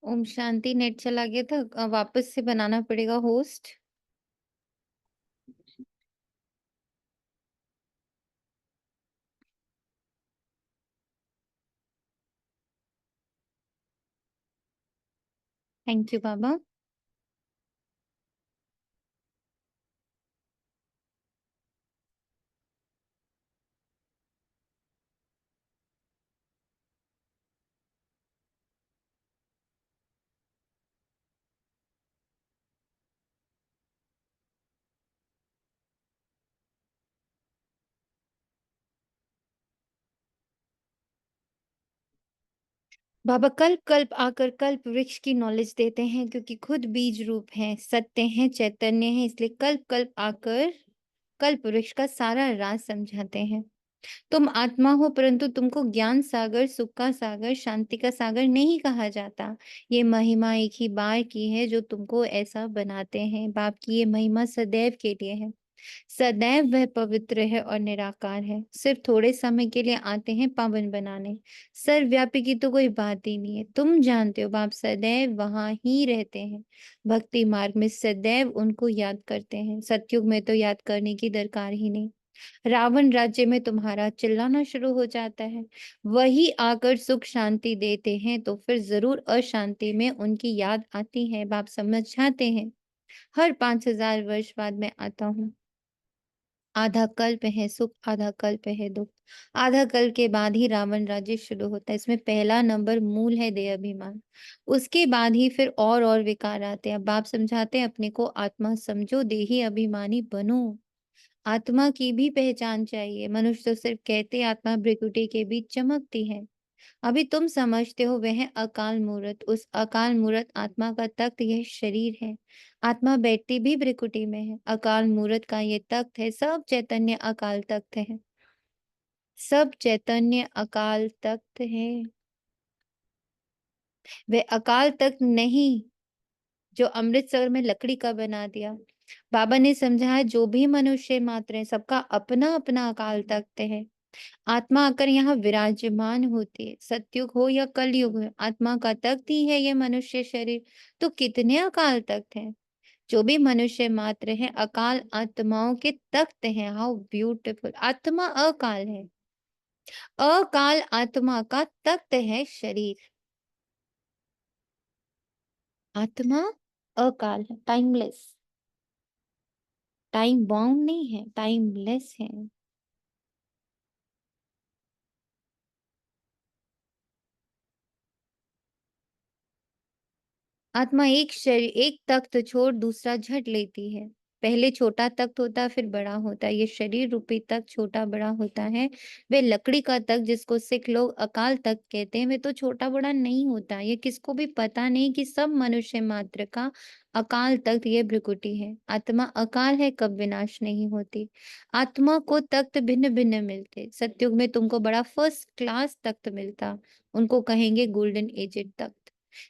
ओम शांति। नेट चला गया था, वापस से बनाना पड़ेगा होस्ट। थैंक यू बाबा। बाबा कल्प कल्प आकर कल्प वृक्ष की नॉलेज देते हैं, क्योंकि खुद बीज रूप हैं, सत्य हैं, चैतन्य हैं। इसलिए कल्प कल्प आकर कल्प वृक्ष का सारा राज समझाते हैं। तुम आत्मा हो, परंतु तुमको ज्ञान सागर, सुख का सागर, शांति का सागर नहीं कहा जाता। ये महिमा एक ही बार की है जो तुमको ऐसा बनाते हैं। बाप की ये महिमा सदैव के लिए है। सदैव वह पवित्र है और निराकार है। सिर्फ थोड़े समय के लिए आते हैं पावन बनाने। सर्वव्यापी की तो कोई बात ही नहीं है। तुम जानते हो बाप सदैव वहां ही रहते हैं। भक्ति मार्ग में सदैव उनको याद करते हैं। सतयुग में तो याद करने की दरकार ही नहीं। रावण राज्य में तुम्हारा चिल्लाना शुरू हो जाता है, वही आकर सुख शांति देते हैं, तो फिर जरूर अशांति में उनकी याद आती है। बाप समझाते हैं हर 5000 वर्ष बाद मैं आता हूँ। आधा कल्प है सुख, आधा कल्प है दुख। आधा कल्प के बाद ही रावण राज्य शुरू होता है। इसमें पहला नंबर मूल है देह अभिमान, उसके बाद ही फिर और विकार आते हैं। बाप समझाते हैं अपने को आत्मा समझो, देही अभिमानी बनो। आत्मा की भी पहचान चाहिए। मनुष्य तो सिर्फ कहते आत्मा भृकुटी के बीच चमकती है, अभी तुम समझते हो वह है अकाल मूर्त। उस अकाल मूर्त आत्मा का तख्त यह शरीर है। आत्मा बैठती भी भ्रिकुटी में है। अकाल मूर्त का ये तख्त है। सब चैतन्य अकाल तख्त है। सब चैतन्य अकाल तख्त है। वे अकाल तख्त नहीं जो अमृतसर में लकड़ी का बना दिया। बाबा ने समझाया जो भी मनुष्य मात्र है सबका अपना अपना अकाल तख्त है। आत्मा आकर यहाँ विराजमान होती है। सतयुग हो या कलयुग हो, आत्मा का तख्त ही है ये मनुष्य शरीर। तो कितने अकाल तख्त हैं। जो भी मनुष्य मात्र है अकाल आत्माओं के तख्त हैं। How beautiful. आत्मा अकाल है। अकाल आत्मा का तख्त है शरीर। आत्मा अकाल है, टाइमलेस। टाइम बाउंड नहीं है, टाइमलेस है। आत्मा एक शरीर, एक तख्त छोड़ दूसरा झट लेती है। पहले छोटा तख्त होता है, फिर बड़ा होता है। ये शरीर रूपी तख्त छोटा बड़ा होता है। वे लकड़ी का तख्त जिसको सिख लोग अकाल तख्त कहते हैं, वे तो छोटा बड़ा नहीं होता। ये किसको भी पता नहीं कि सब मनुष्य मात्र का अकाल तख्त ये भ्रिकुटी है। आत्मा अकाल है, कब विनाश नहीं होती। आत्मा को तख्त भिन्न भिन्न मिलते। सतयुग में तुमको बड़ा फर्स्ट क्लास तख्त मिलता, उनको कहेंगे गोल्डन एजेड तख्त।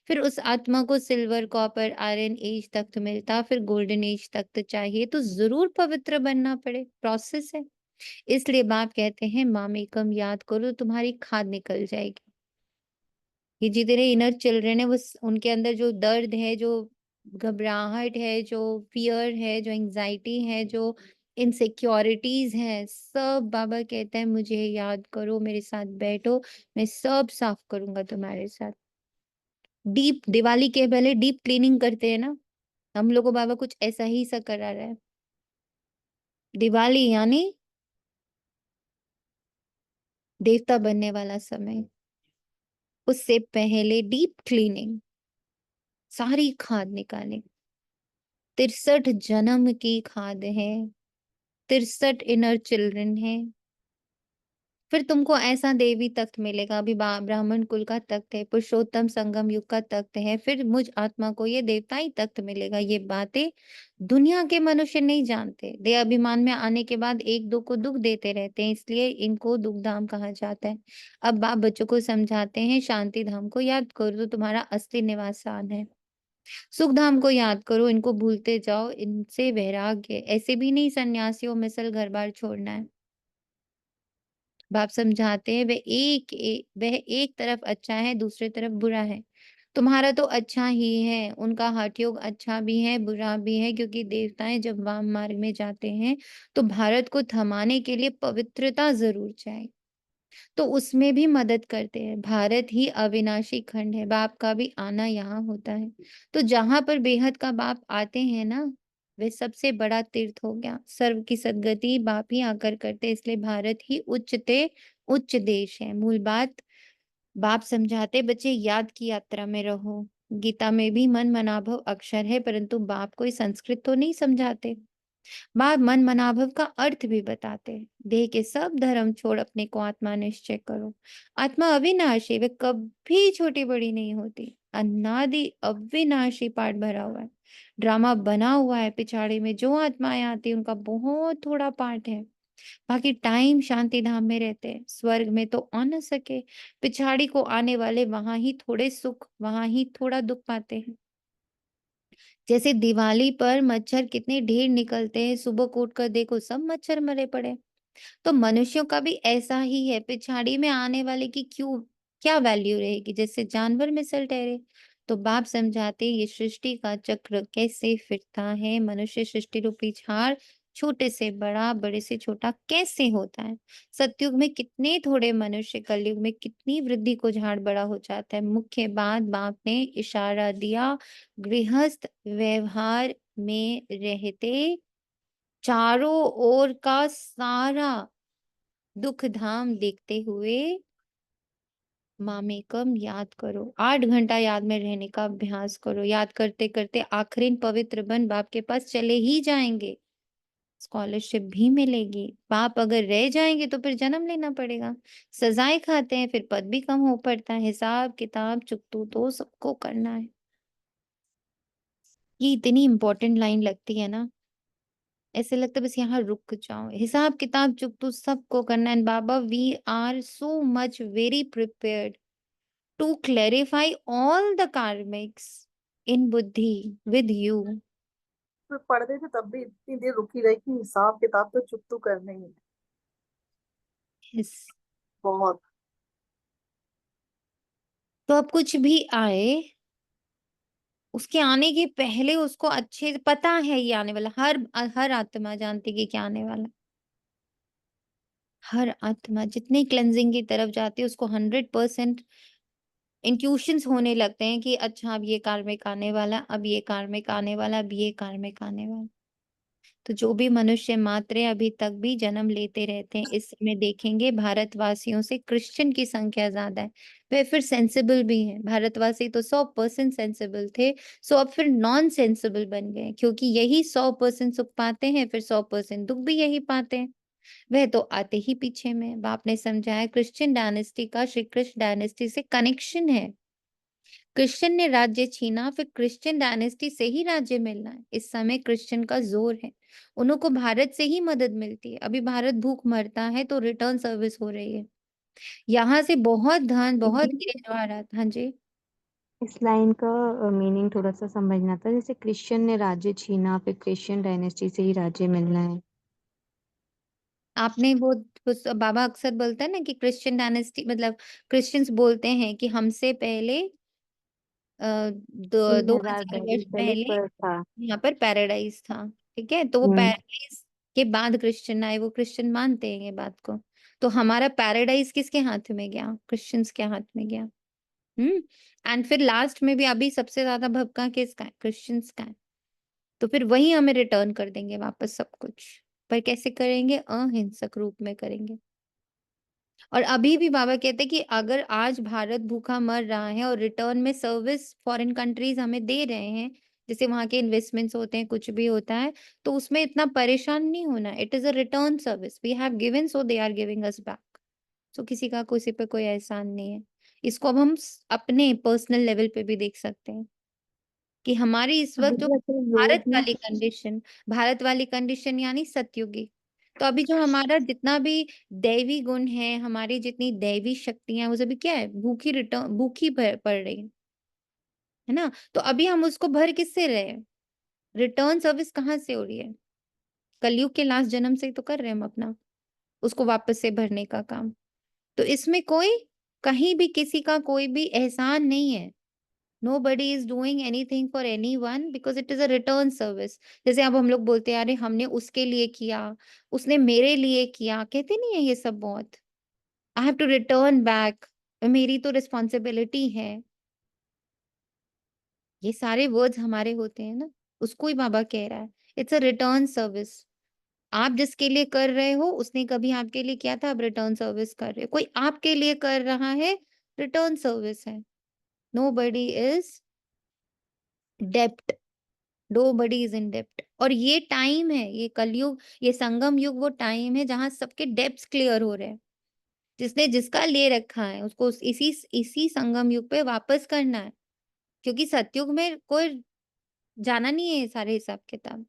फिर उस आत्मा को सिल्वर, कॉपर, आयरन एज तख्त मिलता। फिर गोल्डन एज तख्त चाहिए तो जरूर पवित्र बनना पड़े, प्रोसेस है। इसलिए बाप कहते हैं मामेकम याद करो, तुम्हारी खाद निकल जाएगी। ये जितने इनर चिल्ड्रन है वो उनके अंदर जो दर्द है, जो घबराहट है, जो फियर है, जो एंजाइटी है, जो इनसिक्योरिटीज है, सब बाबा कहते हैं मुझे याद करो, मेरे साथ बैठो, मैं सब साफ करूंगा तुम्हारे साथ। डीप दिवाली के पहले डीप क्लीनिंग करते हैं ना, हम लोग को बाबा कुछ ऐसा ही सा करा रहा है। दिवाली यानी देवता बनने वाला समय, उससे पहले डीप क्लीनिंग, सारी खाद निकालें। 63 जन्म की खाद है, 63 इनर चिल्ड्रन है। फिर तुमको ऐसा देवी तख्त मिलेगा। अभी ब्राह्मण कुल का तख्त है, पुरुषोत्तम संगम युग का तख्त है, फिर मुझ आत्मा को ये देवताई तख्त मिलेगा। ये बातें दुनिया के मनुष्य नहीं जानते। दे अभिमान में आने के बाद एक दो को दुख देते रहते हैं, इसलिए इनको दुख धाम कहा जाता है। अब बाप बच्चों को समझाते हैं शांति धाम को याद करो तो तुम्हारा असली निवास स्थान है। सुख धाम को याद करो, इनको भूलते जाओ, इनसे वैराग्य। ऐसे भी नहीं सन्यासियों मिसल घर बार छोड़ना है। बाप समझाते हैं वह एक तरफ अच्छा है, दूसरे तरफ बुरा है। तुम्हारा तो अच्छा ही है, उनका हठ योग अच्छा भी है बुरा भी है, क्योंकि देवताएं जब वाम मार्ग में जाते हैं तो भारत को थमाने के लिए पवित्रता जरूर चाहिए, तो उसमें भी मदद करते हैं। भारत ही अविनाशी खंड है, बाप का भी आना यहाँ होता है। तो जहां पर बेहद का बाप आते हैं ना, वे सबसे बड़ा तीर्थ हो गया। सर्व की सदगति बाप ही आकर करते, इसलिए भारत ही उच्च देश है। मूल बात बाप समझाते, बच्चे याद की यात्रा में रहो। गीता में भी मन मनाभव अक्षर है, परंतु बाप कोई संस्कृत तो नहीं समझाते। बाप मन मनाभव का अर्थ भी बताते हैं। देह के सब धर्म छोड़ अपने को आत्मा निश्चय करो। आत्मा अविनाशी, वे कभी छोटी बड़ी नहीं होती। अनादि अविनाशी पाठ भरा हुआ है, ड्रामा बना हुआ है। पिछाड़ी में जो आत्माएं आती उनका बहुत थोड़ा पार्ट है, बाकी टाइम शांति धाम में रहते हैं। स्वर्ग में तो आ न सके, पिछाड़ी को आने वाले वहां ही थोड़े सुख, वहां ही थोड़ा दुख पाते हैं। जैसे दिवाली पर मच्छर कितने ढेर निकलते हैं, सुबह को उठकर देखो सब मच्छर मरे पड़े। तो मनुष्यों का भी ऐसा ही है, पिछाड़ी में आने वाले की क्यों क्या वैल्यू रहेगी, जैसे जानवर मिसल ठहरे। तो बाप समझाते ये सृष्टि का चक्र कैसे फिरता है, मनुष्य सृष्टि रूपी झाड़ छोटे से बड़ा, बड़े से छोटा कैसे होता है। सतयुग में कितने थोड़े मनुष्य, कलयुग में कितनी वृद्धि को झाड़ बड़ा हो जाता है। मुख्य बात बाप ने इशारा दिया, गृहस्थ व्यवहार में रहते चारों ओर का सारा दुख धाम देखते हुए मामेकम याद करो। 8 घंटा याद में रहने का अभ्यास करो। याद करते करते आखिरी पवित्र बन बाप के पास चले ही जाएंगे। स्कॉलरशिप भी मिलेगी। बाप अगर रह जाएंगे तो फिर जन्म लेना पड़ेगा, सजाएं खाते हैं, फिर पद भी कम हो पड़ता है। हिसाब किताब चुकतू तो सबको करना है। ये इतनी इंपॉर्टेंट लाइन लगती है ना, ऐसे लगता है बस यहाँ रुक जाओ। हिसाब किताब चुकतू सबको करना है। Baba we are so much very prepared to clarify all the karmics in बुद्धि विद यू। तो पढ़ते थे तब भी इतनी देर रुकी रही कि हिसाब किताब तो चुप तो करना ही है। यस। बहुत। तो अब कुछ भी आए, उसके आने के पहले उसको अच्छे पता है ये आने वाला। हर आत्मा जानती है कि क्या आने वाला। हर आत्मा जितने क्लेंजिंग की तरफ जाती है उसको 100% इंट्यूशंस होने लगते हैं कि अच्छा अब ये कार्मिक आने वाला, अब ये कार्मिक आने वाला, अब ये कार्मिक आने वाला। तो जो भी मनुष्य मात्र हैं, अभी तक भी जन्म लेते रहते हैं। इस समय देखेंगे भारतवासियों से क्रिश्चियन की संख्या ज्यादा है। वे फिर सेंसिबल भी हैं। भारतवासी तो 100% सेंसिबल थे, सो अब फिर नॉन सेंसिबल बन गए, क्योंकि यही 100% सुख पाते हैं, फिर 100% दुख भी यही पाते हैं। वह तो आते ही पीछे में। बाप ने समझाया क्रिश्चियन डायनेस्टी का श्री कृष्ण डायनेस्टी से कनेक्शन है। क्रिश्चियन ने राज्य छीना, फिर क्रिश्चियन डायनेस्टी से ही राज्य मिलना है। इस समय क्रिश्चियन का जोर है, उन्हों को भारत से ही मदद मिलती है। अभी भारत भूख मरता है तो रिटर्न सर्विस हो रही है, यहाँ से बहुत धन बहुत दीदी गिरे जवाहरात। हाँ जी। इस लाइन का मीनिंग थोड़ा सा समझना था। जैसे क्रिश्चियन ने राज्य छीना, फिर क्रिश्चियन डायनेस्टी से ही राज्य मिलना है। आपने वो बाबा अक्सर बोलता है ना कि क्रिश्चियन डायनेस्टी मतलब क्रिश्चियंस बोलते हैं कि हमसे पहले 2000 वर्ष पहले पहले पर था। यहाँ पर पैराडाइज था। ठीक है, तो वो हम्म। पैराडाइज के बाद क्रिश्चियन आए, वो क्रिश्चियन मानते हैं ये बात को। तो हमारा पैराडाइज किसके हाथ में गया? क्रिश्चियंस के हाथ में गया। एंड फिर लास्ट में भी अभी सबसे ज्यादा भबका किसका है? क्रिश्चियंस का है। तो फिर वही हमें रिटर्न कर देंगे वापस सब कुछ। पर कैसे करेंगे? अहिंसक रूप में करेंगे। और अभी भी बाबा कहते हैं कि अगर आज भारत भूखा मर रहा है और रिटर्न में सर्विस फॉरेन कंट्रीज हमें दे रहे हैं, जैसे वहां के इन्वेस्टमेंट्स होते हैं, कुछ भी होता है, तो उसमें इतना परेशान नहीं होना। It is a return service we have given, so they are giving us back. So किसी का किसी पे कोई एहसान नहीं है। इसको अब हम अपने पर्सनल लेवल पे भी देख सकते हैं कि हमारी इस तो वक्त जो दीदी ऐसे भारत योग में वाली कंडीशन, भारत वाली कंडीशन यानी सतयुगी। तो अभी जो हमारा जितना भी दैवी गुण है, हमारी जितनी दैवी शक्तियां, वो सभी क्या है? भूखी रिटर्न भूखी पड़ रही है ना। तो अभी हम उसको भर किससे रहे हैं? रिटर्न सर्विस कहाँ से हो रही है? कलयुग के लास्ट जन्म से ही तो कर रहे हैं हम अपना, उसको वापस से भरने का काम। तो इसमें कोई कहीं भी किसी का कोई भी एहसान नहीं है। Nobody is doing anything for anyone because it is a return service। जैसे अब हम लोग बोलते हैं अरे हमने उसके लिए किया, उसने मेरे लिए किया, कहते नहीं है ये सब बहुत। I have to return back, मेरी तो रिस्पॉन्सिबिलिटी है। ये सारे वर्ड्स हमारे होते हैं ना, उसको ही बाबा कह रहा है इट्स अ रिटर्न सर्विस। आप जिसके लिए कर रहे हो उसने कभी आपके लिए किया था, आप रिटर्न सर्विस कर रहे हो। कोई आपके लिए कर रहा है, रिटर्न सर्विस है। Nobody is debt, nobody is in debt। और ये टाइम है, ये कलयुग, ये संगम युग वो टाइम है जहां सबके डेब्ट्स क्लियर हो रहे हैं। जिसने जिसका ले रखा है उसको इसी संगम युग पे वापस करना है, क्योंकि सतयुग में कोई जाना नहीं है सारे हिसाब किताब।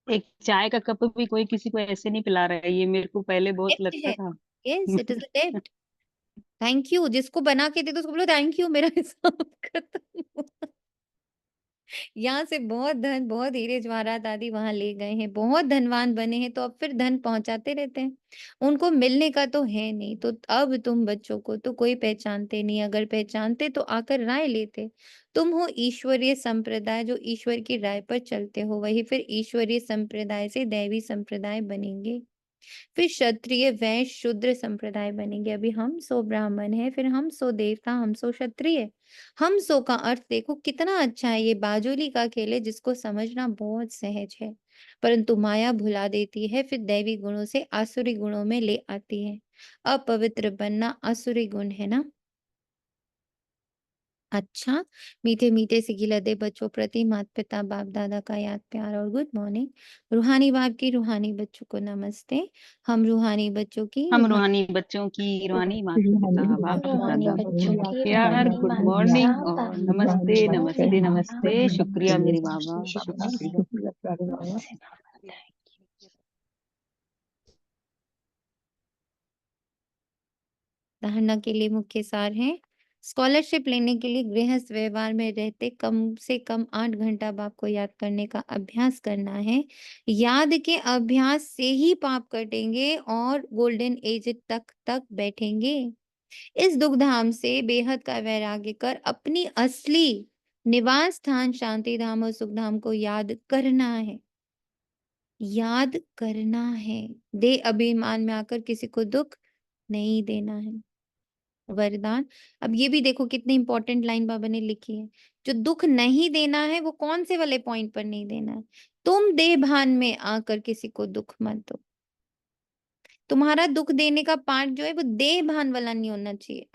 एक चाय का कप भी कोई किसी को ऐसे नहीं पिला रहा है, ये मेरे को पहले बहुत डेब्ट लगता है। था। यस, इट इज अ डेब्ट। थैंक यू, जिसको बना के दे दो उसको बोलो थैंक यू, मेरा हिसाब खत्म हुआ। यहाँ से बहुत धन, बहुत हीरे जवाहरात आदि वहां ले गए हैं, बहुत धनवान बने हैं, तो अब फिर धन पहुंचाते रहते हैं। उनको मिलने का तो है नहीं, तो अब तुम बच्चों को तो कोई पहचानते नहीं। अगर पहचानते तो आकर राय लेते। तुम हो ईश्वरीय संप्रदाय, जो ईश्वर की राय पर चलते हो, वही फिर ईश्वरीय संप्रदाय से दैवी संप्रदाय बनेंगे। फिर क्षत्रिय वैश्य शूद्र संप्रदाय बनेंगे। अभी हम सो ब्राह्मण है, फिर हम सो देवता, हम सो क्षत्रिय। हम सो का अर्थ देखो कितना अच्छा है। ये बाजोली का खेल है जिसको समझना बहुत सहज है, परंतु माया भुला देती है, फिर दैवी गुणों से आसुरी गुणों में ले आती है। अपवित्र बनना आसुरी गुण है ना। अच्छा, मीठे मीठे से गिलहदे बच्चों प्रति माता पिता बाप दादा का याद प्यार और गुड मॉर्निंग। रूहानी बाप की रूहानी बच्चों को नमस्ते। हम रूहानी बच्चों की हम रूहानी बच्चों की रूहानी माता पिता बाप रूहानी दादा बच्चों को की प्यार, रूहानी गुड माता मॉर्निंग बाप और दादा नमस्ते को नमस्ते प्यार नमस्ते। शुक्रिया मेरे बाबा, नमस्ते शुक्रिया। नमस्ते। धारणा के लिए मुख्य सार है, स्कॉलरशिप लेने के लिए गृहस्थ व्यवहार में रहते कम से कम 8 घंटा बाप को याद करने का अभ्यास करना है। याद के अभ्यास से ही पाप कटेंगे और गोल्डन एज तक बैठेंगे। इस दुखधाम से बेहद का वैराग्य कर अपनी असली निवास स्थान शांति धाम और सुख धाम को याद करना है। याद करना है। दे अभिमान में आकर किसी को दुख नहीं देना है। वरदान, अब ये भी देखो कितनी इंपॉर्टेंट लाइन बाबा ने लिखी है। जो दुख नहीं देना है वो कौन से वाले पॉइंट पर नहीं देना है? तुम देह भान में आकर किसी को दुख मत दो। तुम्हारा दुख देने का पार्ट जो है वो देह भान वाला नहीं होना चाहिए।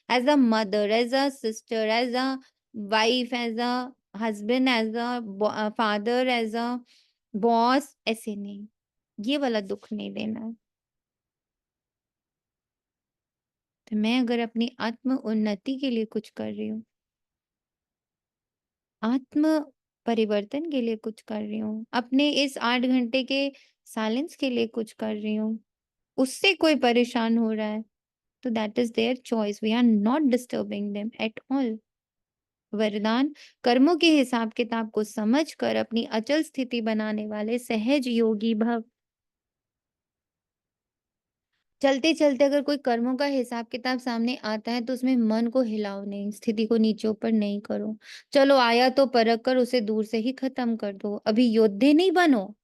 As a mother, as a sister, as a wife, as a husband, as a father, as a boss, ऐसे नहीं। ये वाला दुख नहीं देना है। तो मैं अगर अपनी आत्म उन्नति के लिए कुछ कर रही हूँ, आत्म परिवर्तन के लिए कुछ कर रही हूँ, अपने इस 8 घंटे के साइलेंस के लिए कुछ कर रही हूँ, उससे कोई परेशान हो रहा है, तो that is their choice. We are not disturbing them at all. वरदान, कर्मों के हिसाब किताब को समझकर अपनी अचल स्थिति बनाने वाले सहज योगी भव। चलते चलते अगर कोई कर्मों का हिसाब किताब सामने आता है तो उसमें मन को हिलाओ नहीं, स्थिति को नीचे ऊपर नहीं करो। चलो आया तो परख कर उसे दूर से ही खत्म कर दो। अभी योद्धे नहीं बनो।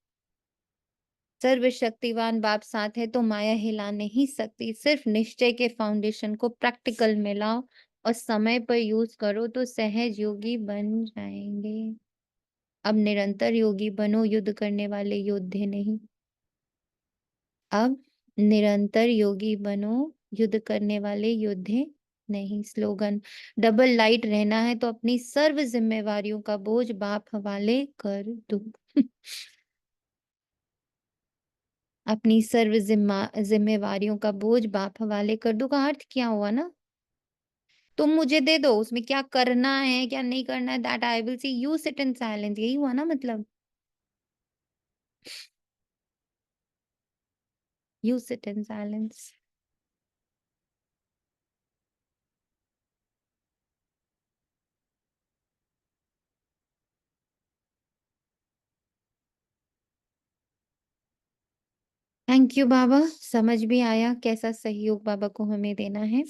सर्वशक्तिवान बाप साथ है तो माया हिला नहीं सकती। सिर्फ निश्चय के फाउंडेशन को प्रैक्टिकल में लाओ और समय पर यूज करो तो सहज योगी बन जाएंगे। अब निरंतर योगी बनो, युद्ध करने वाले योद्धे नहीं। अब निरंतर योगी बनो, युद्ध करने वाले योद्धे नहीं। स्लोगन, डबल लाइट रहना है तो अपनी सर्व जिम्मेवारियों का बोझ बाप हवाले कर दो। अपनी सर्व जिम्मेवारियों का बोझ बाप हवाले कर दो का अर्थ क्या हुआ ना? तुम मुझे दे दो, उसमें क्या करना है क्या नहीं करना है, that I will see, you sit in silence, यही हुआ ना मतलब? You sit in silence. Thank you Baba, समझ भी आया कैसा सहयोग बाबा को हमें देना है।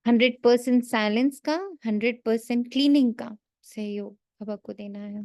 100% साइलेंस का, 100% क्लीनिंग का सहयोग बाबा को देना है।